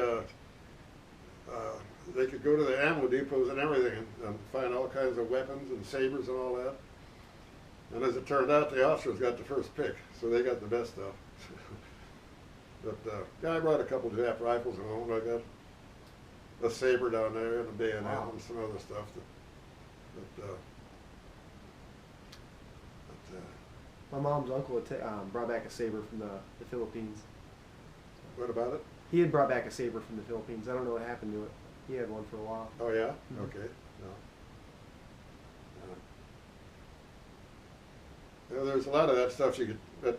they could go to the ammo depots and everything and find all kinds of weapons and sabers and all that. And as it turned out, the officers got the first pick, so they got the best stuff. But yeah, I brought a couple of Jap rifles home. I got a saber down there and a bayonet and some other stuff. My mom's uncle had brought back a saber from the Philippines. What about it? He had brought back a saber from the Philippines. I don't know what happened to it. He had one for a while. Oh yeah? Mhm. Okay. No. Yeah, there's a lot of that stuff you could, but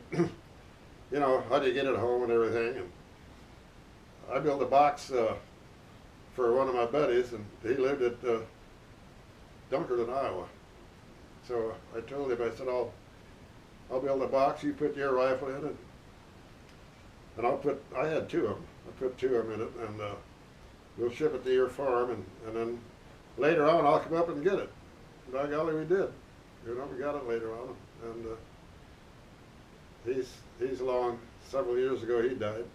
you know, how do you get it home and everything. And I built a box for one of my buddies, and he lived at Dunkerton, Iowa. So I told him, I said, I'll build a box, you put your rifle in it, and I had two of them. I put two of them in it, and we'll ship it to your farm, and then later on I'll come up and get it. And by golly, we did. You know, we got it later on, and he's along. Several years ago, he died.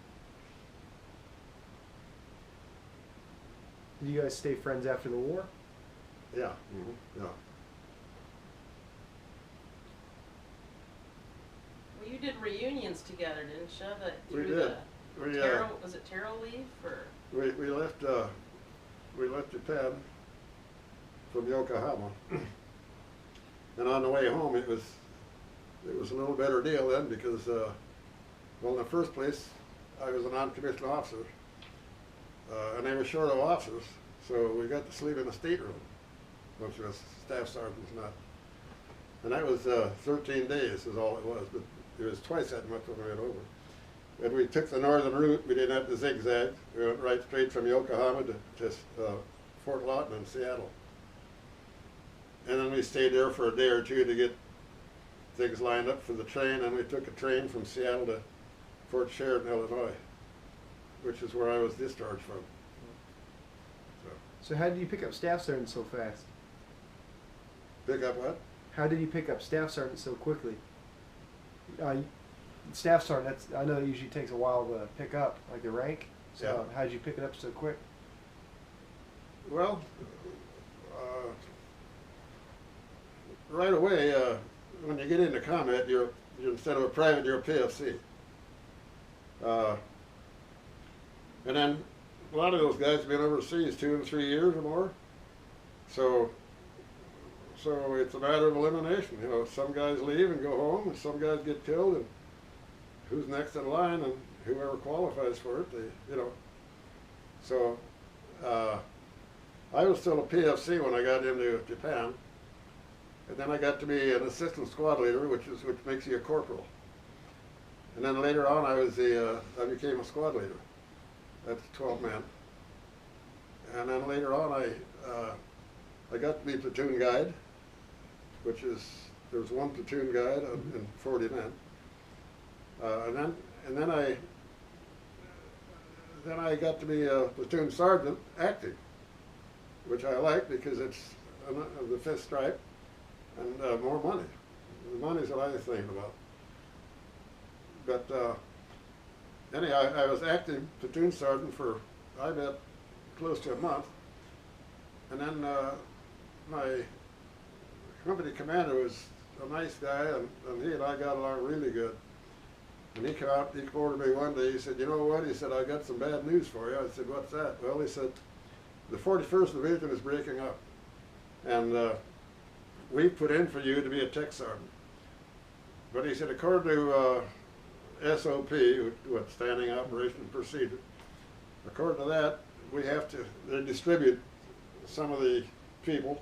Did you guys stay friends after the war? Yeah. Yeah. Well, you did reunions together, didn't you? We Through did. was it Taro leave or? We left Japan from Yokohama, and on the way home it was a little better deal then because well, in the first place I was a non-commissioned officer, and they were short of officers, so we got to sleep in a stateroom, which was staff sergeants not, and that was 13 days is all it was, but it was twice that much when we went over. And we took the northern route. We didn't have to zigzag. We went right straight from Yokohama to Fort Lawton in Seattle. And then we stayed there for a day or two to get things lined up for the train. And we took a train from Seattle to Fort Sheridan, Illinois, which is where I was discharged from. So how did you pick up staff sergeant so fast? Pick up what? How did you pick up staff sergeant so quickly? Staff sergeant, I know it usually takes a while to pick up, like the rank. So Yeah. how did you pick it up so quick? Well, right away, when you get into combat, you're instead of a private, you're a PFC. And then a lot of those guys have been overseas 2 and 3 years or more. So it's a matter of elimination. You know, some guys leave and go home, and some guys get killed, and who's next in line, and whoever qualifies for it, you know. So I was still a PFC when I got into Japan, and then I got to be an assistant squad leader, which makes you a corporal. And then later on, I became a squad leader. That's 12 men. And then later on, I got to be platoon guide, which is there's one platoon guide and 40 men. And then I got to be a platoon sergeant acting, which I like because it's the 5th stripe and more money. The money's what I was thinking about. But anyhow, I was acting platoon sergeant for, I bet, close to a month. And then my company commander was a nice guy, and he and I got along really good. And he came out, he came over to me one day, he said, you know what, he said, I got some bad news for you. I said, what's that? Well, he said, the 41st Division is breaking up, and we put in for you to be a tech sergeant. But he said, according to SOP, what, Standing Operation Procedure, according to that, we have to, they distribute some of the people,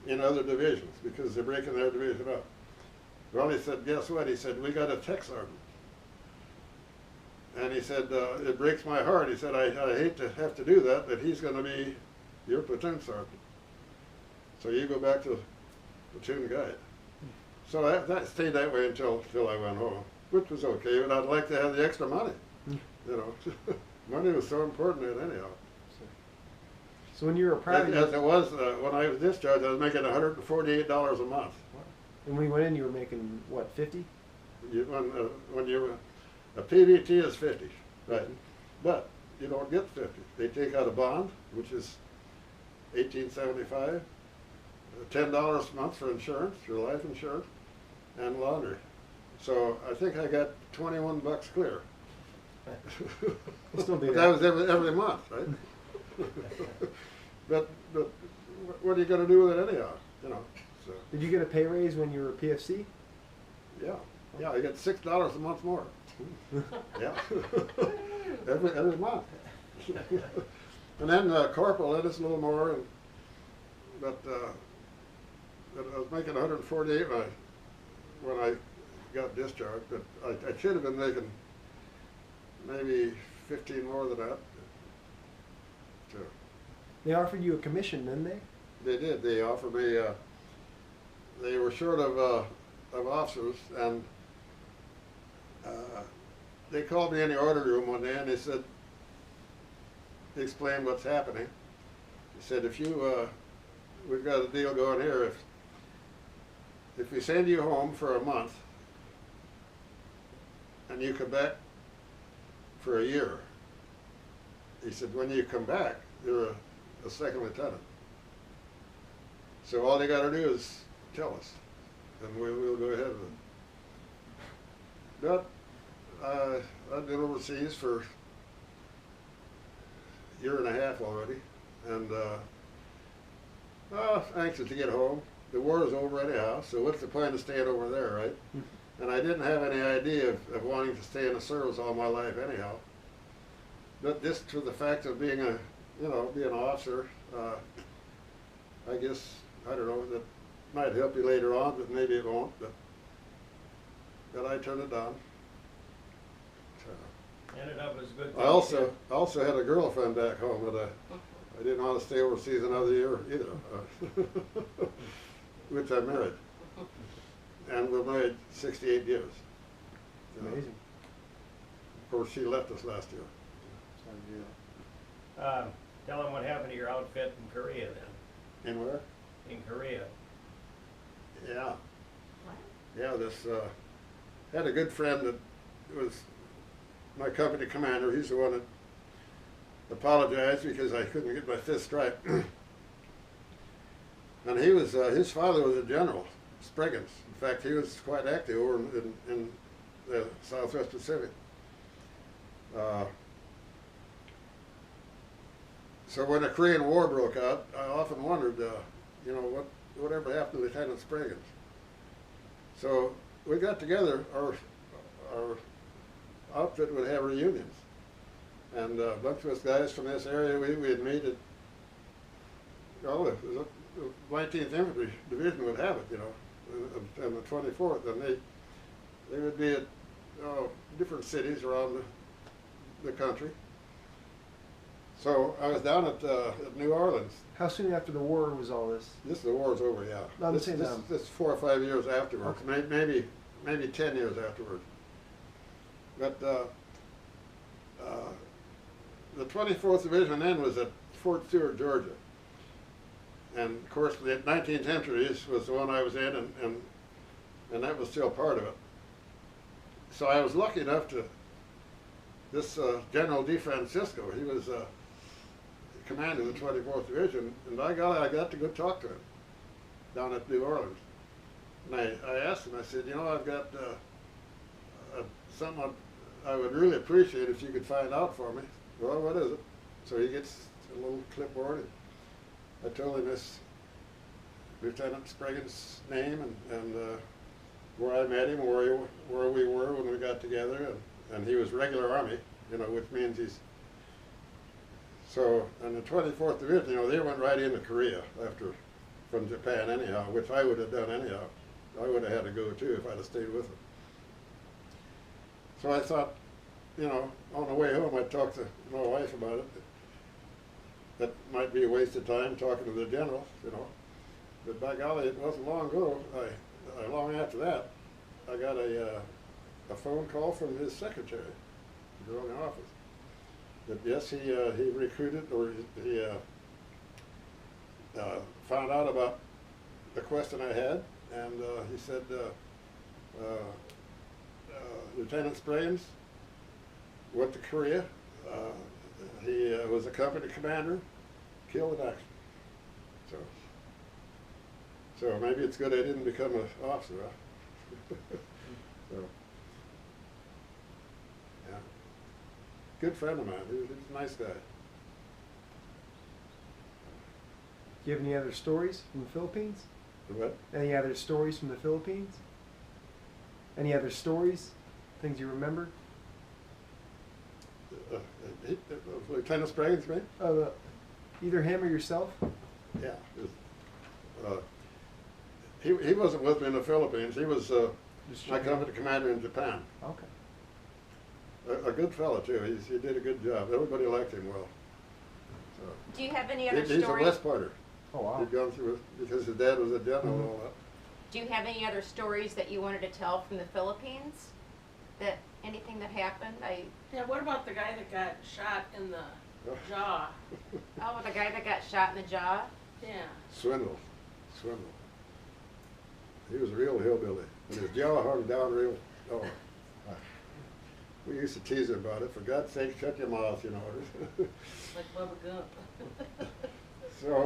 in other divisions because they're breaking their division up. Well, he said, guess what? He said, we got a tech sergeant. And he said, it breaks my heart. He said, I hate to have to do that, but he's going to be your platoon sergeant. So you go back to platoon guide. So that stayed that way until I went home, which was okay, but I'd like to have the extra money. You know, money was so important then anyhow. So when you were a private, As it was, when I was discharged, I was making $148 a month. and when you went in, you were making what, 50? When you're, a PVT is 50, right? But you don't get 50. They take out a bond, which is $18.75, $10 a month for insurance, your life insurance, and laundry. So I think I got 21 bucks clear. Still do But that. that was every month, right? but what are you going to do with it anyhow? You know. So Did you get a pay raise when you were PFC? yeah, I get $6 a month more. Yeah, every month. And then corporal let us a little more, but I was making 148 when I got discharged. But I should have been making maybe 15 more than that. So They offered you a commission, didn't they? they did. They offered me. They were short of officers, and they called me in the order room one day, and they said, they explained what's happening. They said, if you, we've got a deal going here. If we send you home for a month, and you come back for a year, he said, when you come back, you're a second lieutenant. So all they got to do is tell us, and we'll go ahead with it. But I've been overseas for a year and a half already, and anxious to get home. The war is over anyhow, so what's the point of staying over there, right? And I didn't have any idea of wanting to stay in the service all my life anyhow. But just for the fact of being being an officer, I guess, I don't know, that might help you later on, but maybe it won't. But I turned it down. Ended up as good. I also had a girlfriend back home, but I didn't want to stay overseas another year either, which I married. And we're married 68 years. Amazing. Of course, she left us last year. Tell them what happened to your outfit in Korea then. In where? In Korea. Yeah. What? Yeah, this, had a good friend that was my company commander. He's the one that apologized because I couldn't get my fifth stripe. And he was, his father was a general, Spriggans. In fact, he was quite active over in the Southwest Pacific. So when the Korean War broke out, I often wondered, whatever happened to Lieutenant Spriggans. So we got together, our outfit would have reunions. And a bunch of us guys from this area, we'd meet at, the 19th Infantry Division would have it, and the 24th, and they would be at different cities around the country. So I was down at New Orleans. How soon after the war was all this? The war's over, yeah. No, I'm this, saying, this 4 or 5 years afterwards, Okay. maybe 10 years afterwards. But the 24th Division then was at Fort Stewart, Georgia. And of course, the 19th Infantry was the one I was in, and that was still part of it. So I was lucky enough to, this General DeFrancisco, he was commanding the 24th Division, and I got to go talk to him down at New Orleans. And I asked him, I said, I've got something I would really appreciate if you could find out for me. Well, what is it? So he gets a little clipboard, and I told him this Lieutenant Spriggan's name and where I met him, where we were when we got together, and he was regular Army, which means he's. So, and the 24th Division, they went right into Korea after from Japan anyhow, which I would have done anyhow. I would have had to go too if I'd have stayed with them. So I thought, you know, on the way home I'd talk to my wife about it. That might be a waste of time talking to the general, you know. But by golly, it wasn't long ago, long after that, I got a phone call from his secretary, the girl in the office, that yes, he recruited, or he found out about the question I had, and he said, Lieutenant Sprains went to Korea. He was a company commander, killed in action. So maybe it's good I didn't become an officer, huh? So, yeah. Good friend of mine. He was a nice guy. Do you have any other stories from the Philippines? What? Any other stories from the Philippines? Any other stories? Things you remember? Lieutenant Sprains, me? Either him or yourself? Yeah. He wasn't with me in the Philippines. He was my company commander in Japan. Okay. A good fellow too. He did a good job. Everybody liked him well. So, Do you have any other he's a stories? West Pointer. Oh, wow. He'd gone through because his dad was a general and all that. Do you have any other stories that you wanted to tell from the Philippines? That anything that happened? Yeah, what about the guy that got shot in the jaw? Oh, the guy that got shot in the jaw? Yeah. Swindle. He was a real hillbilly, and his jaw hung down real. Oh, we used to tease him about it. For God's sake, shut your mouth, you know. Like Bubba Gump.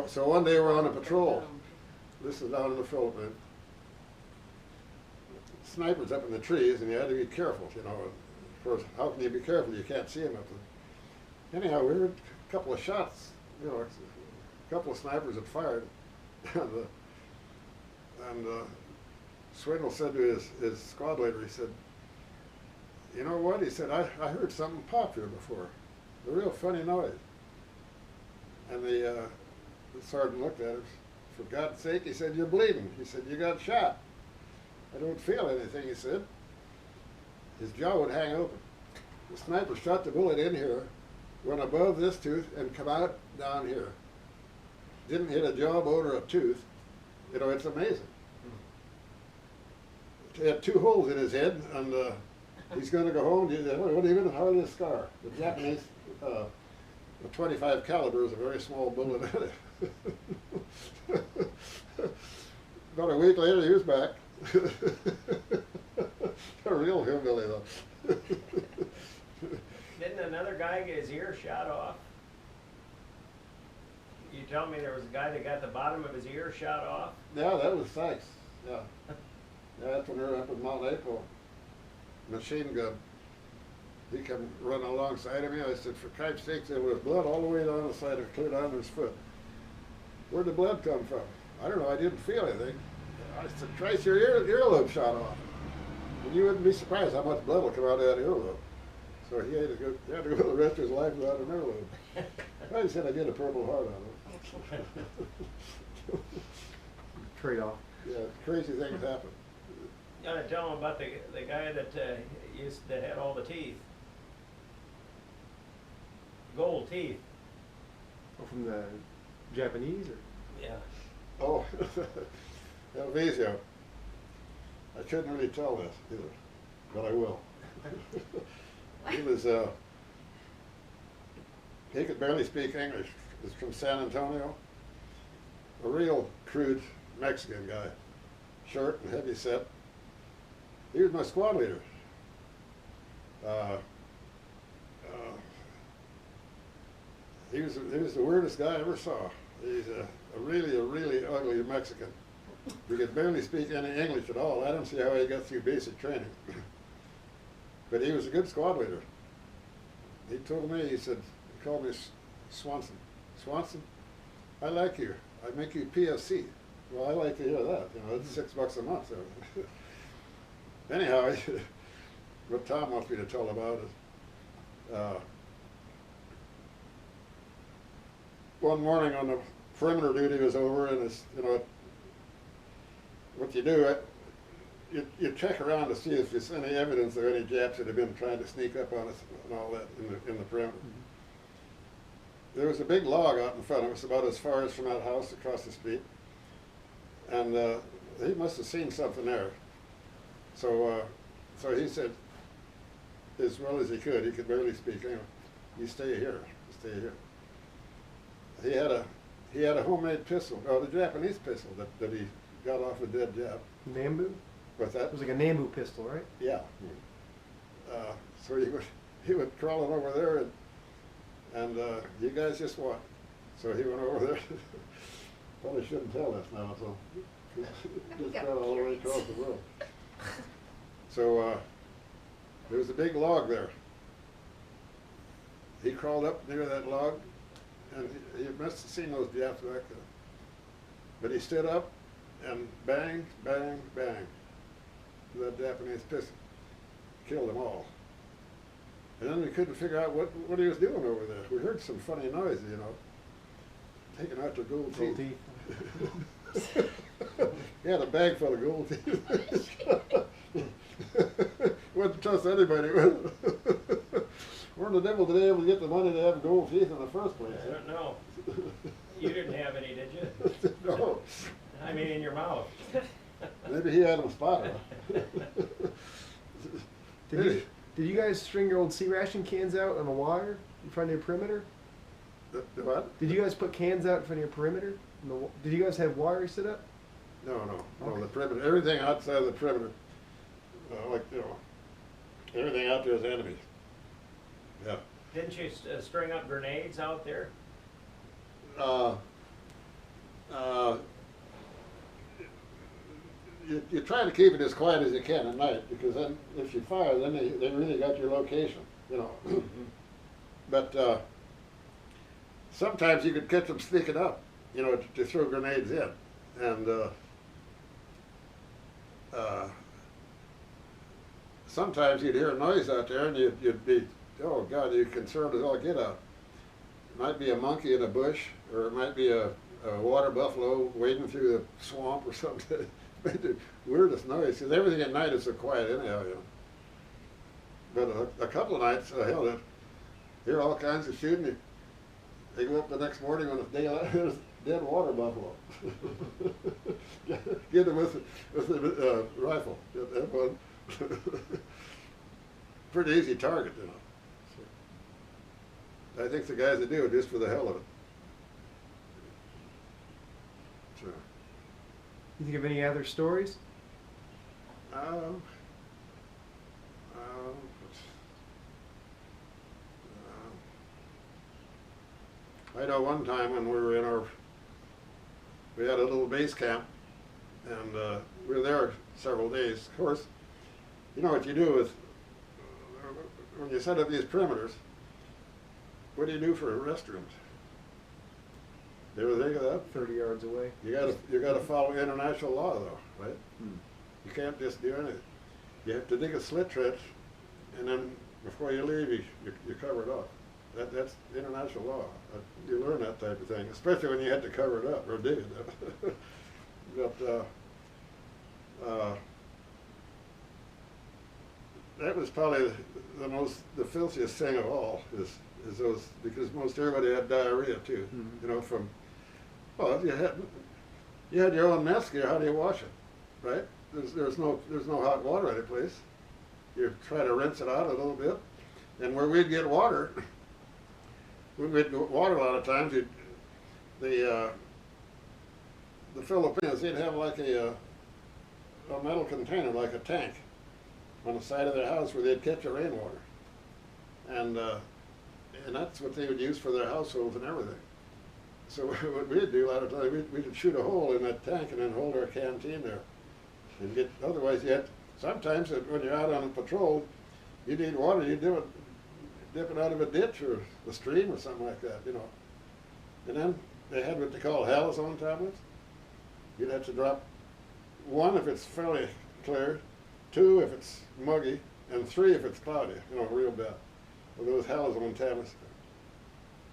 So one day we're on a patrol. This is down in the Philippines. Snipers up in the trees, and you had to be careful, you know. Of course, how can you be careful? You can't see them up there. Anyhow, we heard a couple of shots, you know, a couple of snipers had fired. And Swindle said to his squad leader, he said, you know what? He said, I heard something pop here before. A real funny noise. And the sergeant looked at him. For God's sake, he said, you're bleeding. He said, you got shot. I don't feel anything, he said. His jaw would hang open. The sniper shot the bullet in here, went above this tooth, and come out down here. Didn't hit a jawbone or a tooth. You know, it's amazing. He had 2 holes in his head, and he's going to go home. It wasn't even hardly a scar. The Japanese, the 25 caliber is a very small bullet. About a week later, he was back. A real hillbilly, though. Didn't another guy get his ear shot off? You told me there was a guy that got the bottom of his ear shot off? Yeah, that was Sykes. Yeah. Yeah, that's when we were up at Mount April. Machine gun. He come running alongside of me. I said, for Christ's sake, there was blood all the way down the side of clear down his foot. Where'd the blood come from? I don't know. I didn't feel anything. I said, Christ, your earlobe shot off. And you wouldn't be surprised how much blood will come out of that earlobe. So he had to go the rest of his life without an earlobe. I just said I get a Purple Heart on it. Trade-off. Yeah, crazy things happen. You gotta tell him about the guy that that had all the teeth. Gold teeth. Oh, from the Japanese, or? Yeah. Oh, Elvisio. I shouldn't really tell this either, but I will. He was, he could barely speak English. He was from San Antonio. A real crude Mexican guy. Short and heavy set. He was my squad leader. He was the weirdest guy I ever saw. He's a really ugly Mexican. He could barely speak any English at all. I don't see how he got through basic training. But he was a good squad leader. He told me, he said, he called me Swanson. Swanson, I like you. I make you PFC. Well, I like to hear that. You know, it's $6 a month. So. Anyhow, what Tom wants me to tell about is, one morning on the perimeter duty was over, and it's, you know, what you do, you check around to see if there's any evidence of any Japs that have been trying to sneak up on us and all that in the perimeter. There was a big log out in front of us, about as far as from that house across the street, and he must have seen something there. So he said, as well as he could barely speak anyway, "You stay here, you stay here." He had a homemade pistol, the Japanese pistol that he got off a dead Jap. Nambu? What's that? It was like a Nambu pistol, right? Yeah. So he would crawling over there and you guys just watch. So he went over there. Probably shouldn't tell this now, so just got all the way across the road. So there was a big log there. He crawled up near that log, and he must have seen those Japs back there. But he stood up and bang, bang, bang. That Japanese pistol killed them all. And then we couldn't figure out what he was doing over there. We heard some funny noises, you know, taking out their gold teeth. He had a bag full of gold teeth. Wouldn't trust anybody with it. Where the devil did they ever get the money to have gold teeth in the first place? I don't know. You didn't have any, did you? No. I mean, in your mouth. Maybe he had them spotted. Did you guys string your old sea ration cans out on the wire in front of your perimeter? The what? Did you guys put cans out in front of your perimeter? Did you guys have wires set up? No. Okay. The perimeter, everything outside of the perimeter, everything out there is enemies. Yeah. Didn't you string up grenades out there? You try to keep it as quiet as you can at night, because then if you fire, then they really got your location, you know. But sometimes you could catch them sneaking up, you know, to throw grenades in, and sometimes you'd hear a noise out there, and you'd be, oh God, you're concerned as all get out. It might be a monkey in a bush, or it might be a water buffalo wading through the swamp or something. Made the weirdest noise, because everything at night is so quiet anyhow, you know. But a couple of nights, hell, hear all kinds of shooting. They go up the next morning when it's daylight, there's a dead water buffalo. Get them with the rifle. That one. Pretty easy target, you know. So, I think the guys that do it just for the hell of it. Sure. You think of any other stories? I know one time when we were we had a little base camp, and we were there several days. Of course, you know what you do is, when you set up these perimeters, what do you do for restrooms? You ever think of that? 30 yards away. You gotta follow international law though, right? You can't just do anything. You have to dig a slit trench, and then before you leave, you cover it up. That's international law. You learn that type of thing, especially when you had to cover it up or dig it up. But that was probably the filthiest thing of all is those, because most everybody had diarrhea too. You know, from, well, you had your own mess gear. How do you wash it, right? There's no hot water any place. You try to rinse it out a little bit, and where we'd get water, we'd get water a lot of times. The Filipinos, they'd have like a metal container, like a tank, on the side of their house where they'd catch the rainwater, and that's what they would use for their households and everything. So what we'd do a lot of times, we'd shoot a hole in that tank and then hold our canteen there. And get, otherwise you had, sometimes when you're out on a patrol, you need water, you dip it out of a ditch or a stream or something like that, you know. And then they had what they call halazone tablets. You'd have to drop 1 if it's fairly clear, 2 if it's muggy, and 3 if it's cloudy, you know, real bad. Well, those halazone tablets.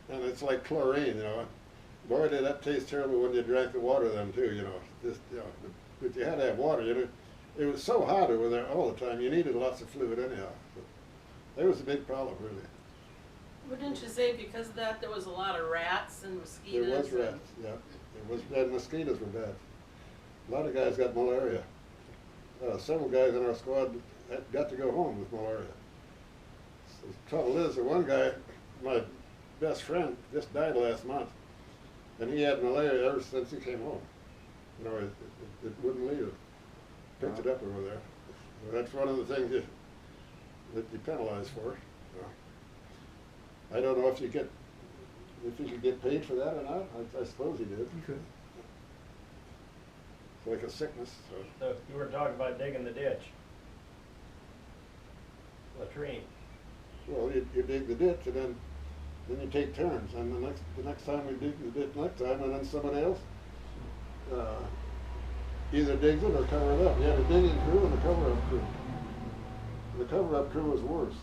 And it's like chlorine, you know. boy, did that taste terrible when you drank the water then too, you know. Just, you know, but you had to have water, you know. It was so hot over there all the time, you needed lots of fluid anyhow. But that was a big problem, really. Wouldn't you say because of that there was a lot of rats and mosquitoes? There was rats, yeah. It was bad, mosquitoes were bad. A lot of guys got malaria. Several guys in our squad got to go home with malaria. So the trouble is, the one guy, my best friend, just died last month, and he had malaria ever since he came home. You know, it wouldn't leave it. Picked it up over there. So that's one of the things that you penalize for. I don't know if you could get paid for that or not. I suppose he did. You could. It's like a sickness. So. So you were talking about digging the ditch. Latrine. Well, you dig the ditch, and then you take turns, and the next time we dig the ditch next time, and then somebody else either digs it or cover it up. You had a digging crew and a cover-up crew. The cover-up crew was worse.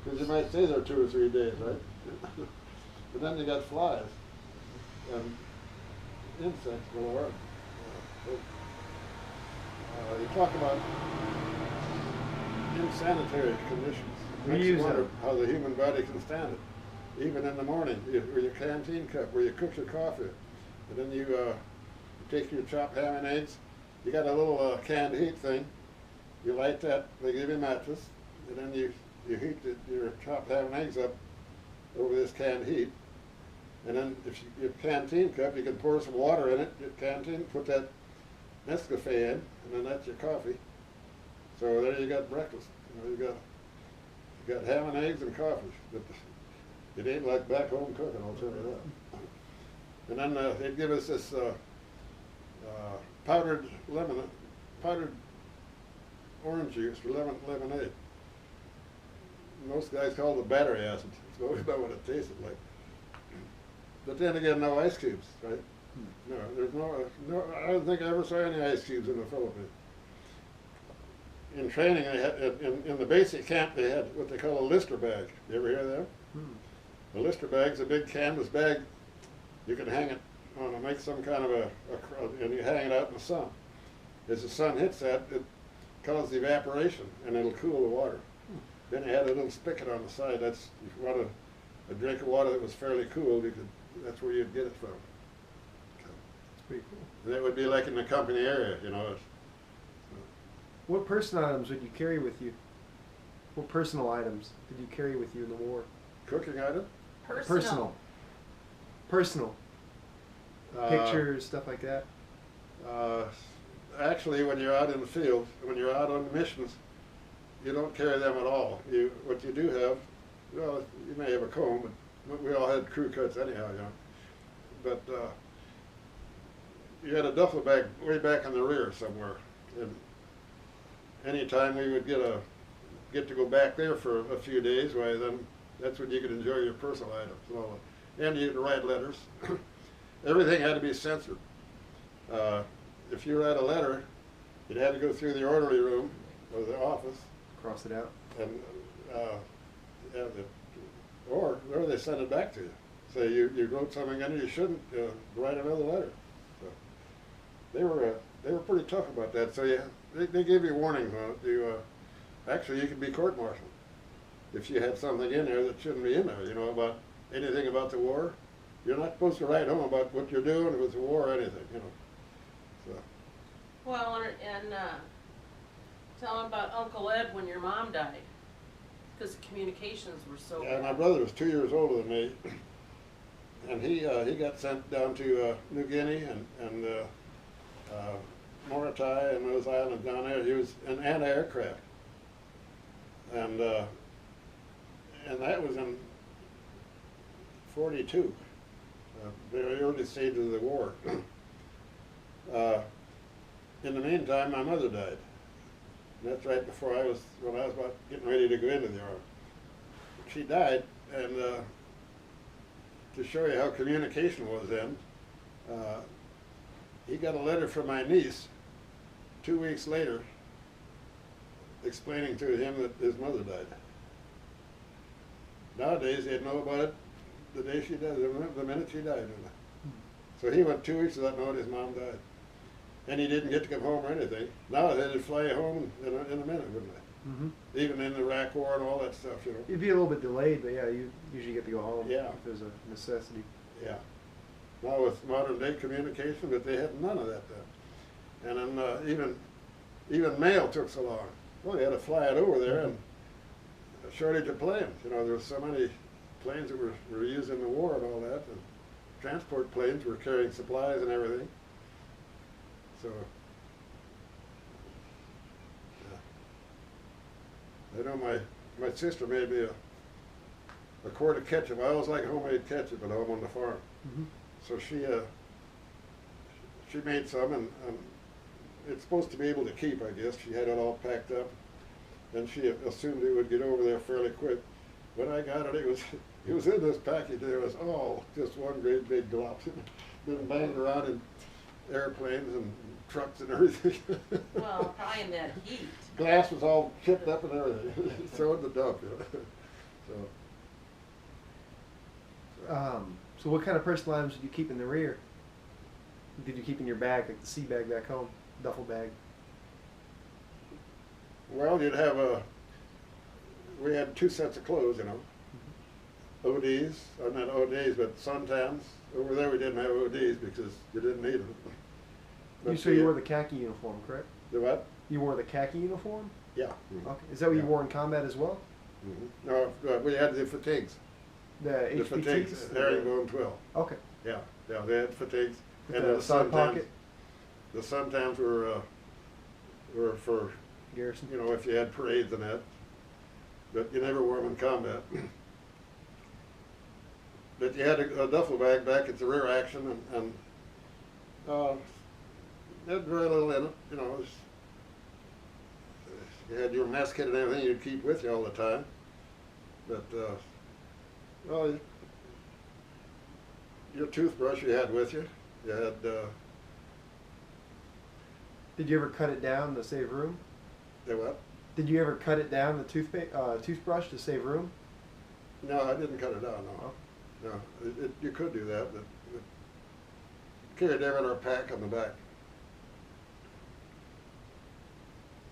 Because you might stay there 2 or 3 days, right? But then you got flies and insects galore. You talk about insanitary conditions. Makes you wonder how the human body can stand it. Even in the morning, with your canteen cup where you cook your coffee, and then you take your chopped ham and eggs. You got a little canned heat thing. You light that. They give you a mattress, and then you heat your chopped ham and eggs up over this canned heat. And then if your canteen cup, you can pour some water in it, your canteen, put that Nescafe in, and then that's your coffee. So there you got breakfast. You know, you got ham and eggs and coffee. But it ain't like back home cooking, I'll tell you that. And then they'd give us this powdered orange juice for lemonade. Most guys call it battery acid. It's always about what it tasted like. But then again, no ice cubes, right? No, there's no. I don't think I ever saw any ice cubes in the Philippines. In training, they had in the basic camp they had what they call a Lister bag. You ever hear that? The Lister bag's a big canvas bag. You can hang it on and make some kind of and you hang it out in the sun. As the sun hits that, it causes evaporation, and it'll cool the water. Then you had a little spigot on the side. That's if you wanted a drink of water that was fairly cool, that's where you'd get it from. That's pretty cool. And that would be like in the company area, you know. What personal items would you carry with you? What personal items did you carry with you in the war? Cooking item? Personal. Pictures, stuff like that. Actually, when you're out in the field, when you're out on missions, you don't carry them at all. What you do have, well, you may have a comb, but we all had crew cuts anyhow, you know. But you had a duffel bag way back in the rear somewhere. And anytime we would get to go back there for a few days, why then that's when you could enjoy your personal items and all that. And you could write letters. Everything had to be censored. If you write a letter, it had to go through the orderly room or the office. Cross it out. And or they send it back to you. Say you wrote something in it, you shouldn't write another letter. So they were pretty tough about that. So they gave you warnings on it. Actually you could be court-martialed if you had something in there that shouldn't be in there. You know, about anything about the war. You're not supposed to write home about what you're doing with the war or anything. You know. So. Well, and tell them about Uncle Ed when your mom died, because the communications were so Yeah, bad. my brother was 2 years older than me, and he got sent down to New Guinea and Morotai and those islands down there. He was in anti-aircraft, and that was in '42, very early stages of the war. In the meantime, my mother died. And that's right before when I was about getting ready to go into the Army. She died, and to show you how communication was then, he got a letter from my niece 2 weeks later explaining to him that his mother died. Nowadays, they'd know about it the day she died, the minute she died. So he went 2 weeks without knowing his mom died. And he didn't get to come home or anything. Now they'd fly home in a minute, wouldn't they? Mm-hmm. Even in the Iraq War and all that stuff, you know. You'd be a little bit delayed, but yeah, you usually get to go home. Yeah. If there's a necessity. Yeah. Now with modern day communication, but they had none of that then. And then even mail took so long. Well, you had to fly it over there, and a shortage of planes. You know, there were so many planes that were used in the war and all that, and transport planes were carrying supplies and everything. So, yeah. I know my sister made me a quart of ketchup. I always like homemade ketchup at home on the farm. Mm-hmm. So she made some, and it's supposed to be able to keep, I guess. She had it all packed up, and she assumed it would get over there fairly quick. When I got it, it was in this package. There was just one great big glop. Been banged around in airplanes and trucks and everything. Well, probably in that heat. Glass was all chipped up and everything. Throw it in the dump, you know. So what kind of personal items did you keep in the rear? Did you keep in your bag, like the sea bag back home, duffel bag? Well, you'd have we had 2 sets of clothes, you know. ODs, or not ODs, but suntans. Over there we didn't have ODs because you didn't need them. So you wore the khaki uniform, correct? The what? You wore the khaki uniform? Yeah. Okay. Is that what you Yeah. wore in combat as well? Mm-hmm. No, we had the fatigues. The The fatigues, HPTs? herringbone 12. Okay. Yeah, they had fatigues. With And the the side suntans. pocket? The suntans were for, Garrison? you know, if you had parades and that. But you never wore them in combat. But you had a duffel bag back at the rear action, and had very little in it. You know, you had your mess kit and everything you'd keep with you all the time. But well, your toothbrush you had with you. You had. Did you ever cut it down to save room? The what? Did you ever cut it down, the toothbrush, to save room? No, I didn't cut it down. No, Oh. no. You could do that, but carried every other pack on the back.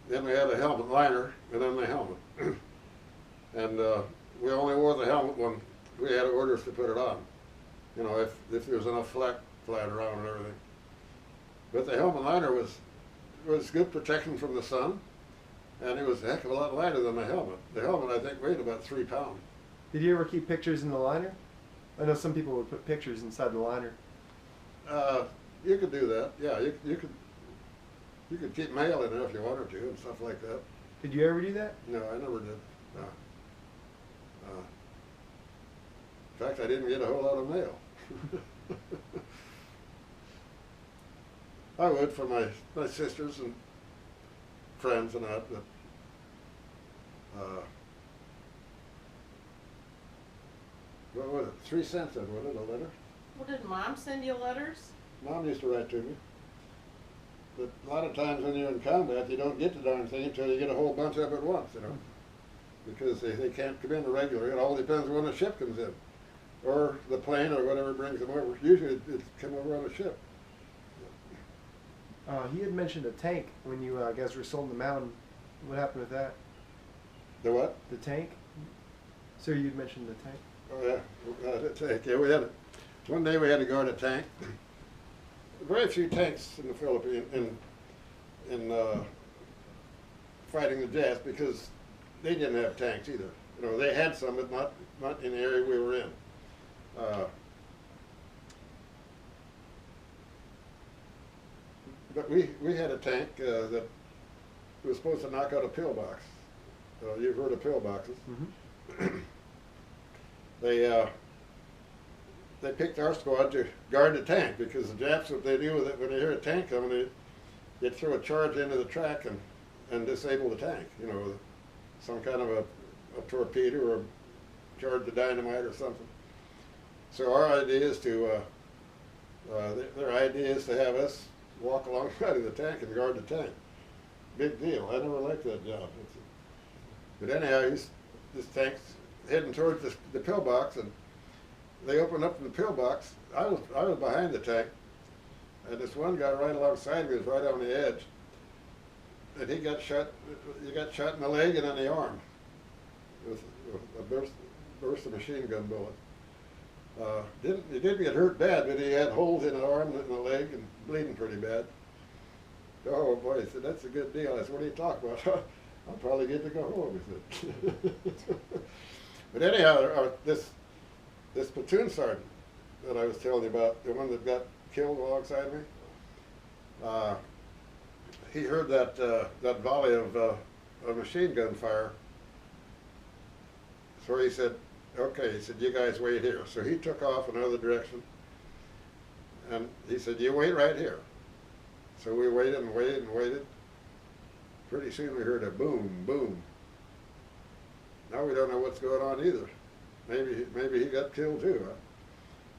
Then we had a helmet liner, and then the helmet. And we only wore the helmet when we had orders to put it on. You know, if there was enough flat around and everything. But the helmet liner was good protection from the sun, and it was a heck of a lot lighter than the helmet. The helmet, I think, weighed about 3 pounds. Did you ever keep pictures in the liner? I know some people would put pictures inside the liner. You could do that. Yeah, you could keep mail in there if you wanted to and stuff like that. Did you ever do that? No, I never did. No. In fact, I didn't get a whole lot of mail. I would for my sisters and friends and that, but what was it? 3 cents, then, wasn't it, a letter? Well, did Mom send you letters? Mom used to write to me. But a lot of times when you're in combat, you don't get the darn thing until you get a whole bunch of it at once, you know. Because they can't come in regularly. It all depends on when the ship comes in. Or the plane or whatever brings them over. Usually it's come over on a ship. He had mentioned a tank when you guys were sold in the mountain. What happened with that? The what? The tank? Sir, you'd mentioned the tank. Oh yeah, the tank. Yeah, we had it. One day we had to guard a tank. Very few tanks in the Philippines in fighting the Jats because they didn't have tanks either. You know, they had some, but not in the area we were in. But we had a tank that was supposed to knock out a pillbox. You've heard of pillboxes. Mm-hmm. They picked our squad to guard the tank because the Japs, what they do with it, when they hear a tank coming, they'd throw a charge into the track and disable the tank. You know, with some kind of a torpedo or charge of dynamite or something. So our idea is to, their idea is to have us walk alongside of the tank and guard the tank. Big deal. I never liked that job. But anyhow, this tank's heading towards the pillbox, and they opened up the pillbox. I was behind the tank, and this one guy right alongside me was right on the edge, and he got shot. He got shot in the leg and in the arm with a burst of machine gun bullet. He didn't get hurt bad, but he had holes in the arm and in the leg and bleeding pretty bad. Oh boy, he said, that's a good deal. I said, what are you talking about? I'll probably get to go home, he said. But anyhow, this platoon sergeant that I was telling you about, the one that got killed alongside me, he heard that volley of machine gun fire. So he said, okay, he said, you guys wait here. So he took off another direction, and he said, you wait right here. So we waited and waited and waited. Pretty soon we heard a boom, boom. Now we don't know what's going on either. Maybe he got killed too. Huh?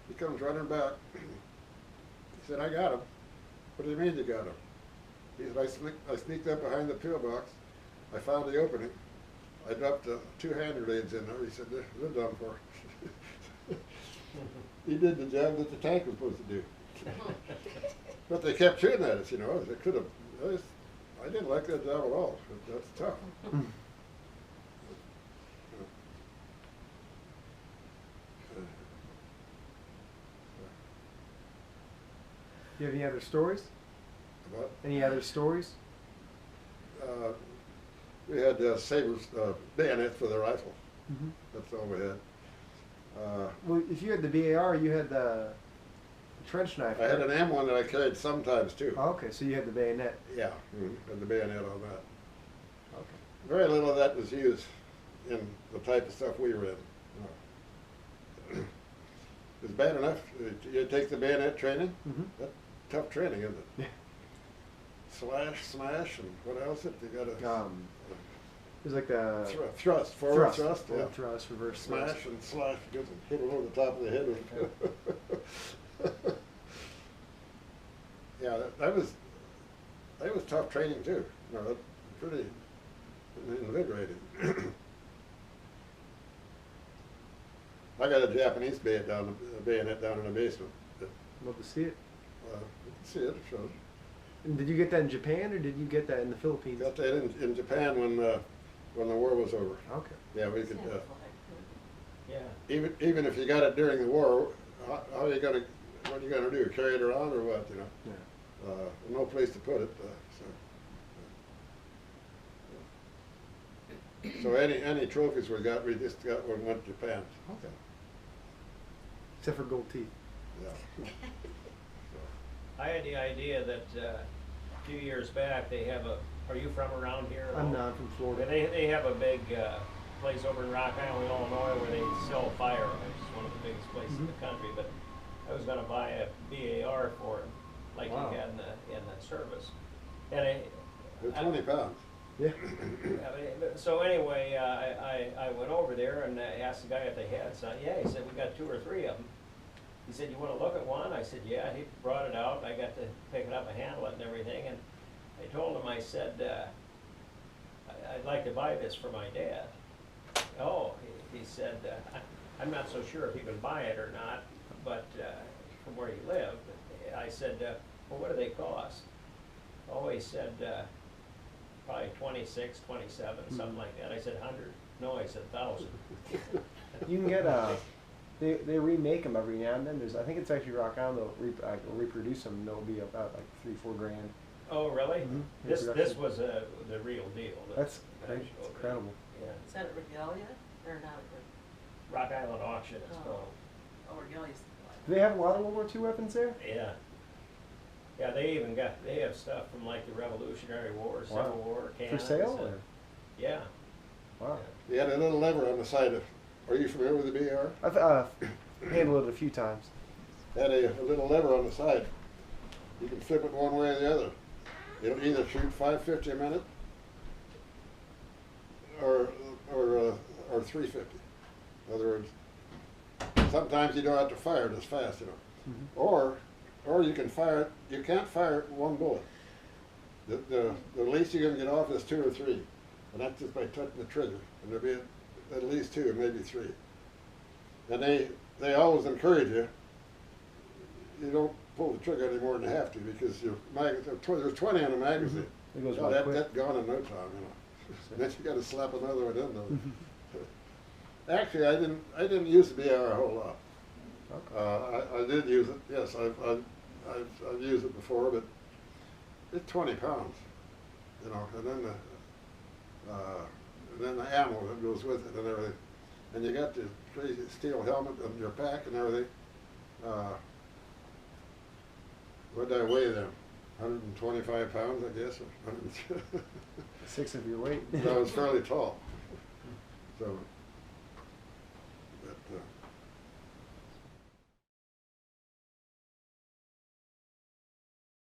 He comes running back. He said, I got him. What do you mean you got him? He said, I sneaked up behind the pillbox. I found the opening. I dropped 2 hand grenades in there. He said, they're done for. He did the job that the tank was supposed to do. But they kept shooting at us, you know. They could have. I didn't like that job at all. That's tough. Do you have any other stories? What? Any other stories? We had sabers, bayonets for the rifle. Mm-hmm. That's all we had. Well, if you had the BAR, you had the trench knife. I had right? an M1 that I carried sometimes too. Oh, okay, so you had the bayonet. Yeah, had the bayonet on that. Okay. Very little of that was used in the type of stuff we were in. It was bad enough. You take the bayonet training. Mm-hmm. That's tough training, isn't it? Yeah. Slash, smash, and what else? You got to It was like the thrust, forward thrust, forward yeah. thrust, reverse Smash thrust. and slash, good, hit it over the top of the head. Yeah, that was tough training too. No, that pretty invigorating. I got a Japanese bayonet down in the basement. Love to see it. You can see it. It shows. And did you get that in Japan or did you get that in the Philippines? Got that in Japan when the war was over. Okay. Yeah, we could. Yeah. Even if you got it during the war, how are you gonna? What are you gonna do? Carry it around or what? You know. Yeah. No place to put it. So any trophies we got, we just got when we went to Japan. Okay. Except for gold teeth. Yeah. I had the idea that a few years back, they have a, are you from around here? at I'm all? not from Florida. They have a big place over in Rock Island, Illinois, where they sell firearms. It's one of the biggest places in the country. But I was going to buy a BAR for him, like Wow. he had in the service. And They're 20 pounds. Yeah. so anyway, I went over there and asked the guy if they had some. Yeah, he said, we got 2 or 3 of them. He said, you want to look at one? I said, yeah. He brought it out. I got to pick it up and handle it and everything. And I told him, I said, I'd like to buy this for my dad. Oh, he said, I'm not so sure if you can buy it or not, but from where you live. I said, well, what do they cost? Oh, he said, probably 26, 27, something like that. I said, 100. No, I said 1,000. You can get they remake them every now and then. I think it's actually Rock Island. They'll reproduce them. And they'll be about like $3-4 grand. Oh, really? Mhm. This Reproduction. was the real deal. That's actual incredible. Yeah. Is that at Regalia or not at Rock Island auction, it's Oh. called. Regalia's? Do they have a lot of World War II weapons there? Yeah. Yeah, they have stuff from like the Revolutionary War, Civil Wow. War, For Canada. sale? Or? Yeah. Wow. You had a little lever on the side of. Are you familiar with the BAR? I've handled it a few times. Had a little lever on the side. You can flip it one way or the other. It'll either shoot 550 a minute or 350. In other words, sometimes you don't have to fire it as fast, you know. Mm-hmm. Or you can fire it. You can't fire it one bullet. The least you're going to get off is 2 or 3, and that's just by touching the trigger. And there'll be at least 2, maybe 3. And they always encourage you. You don't pull the trigger any more than you have to because your there's 20 in a magazine. It goes Oh, real quick. that gone in no time, you know. Then you got to slap another one in there. Actually, I didn't use the BR a whole lot. Okay. I did use it. Yes, I've used it before, but it's 20 pounds, you know, and then the ammo that goes with it and everything, and you got the crazy steel helmet on your pack and everything. What did I weigh then? 125 pounds, I guess. Or 6 of your weight. I was fairly tall. So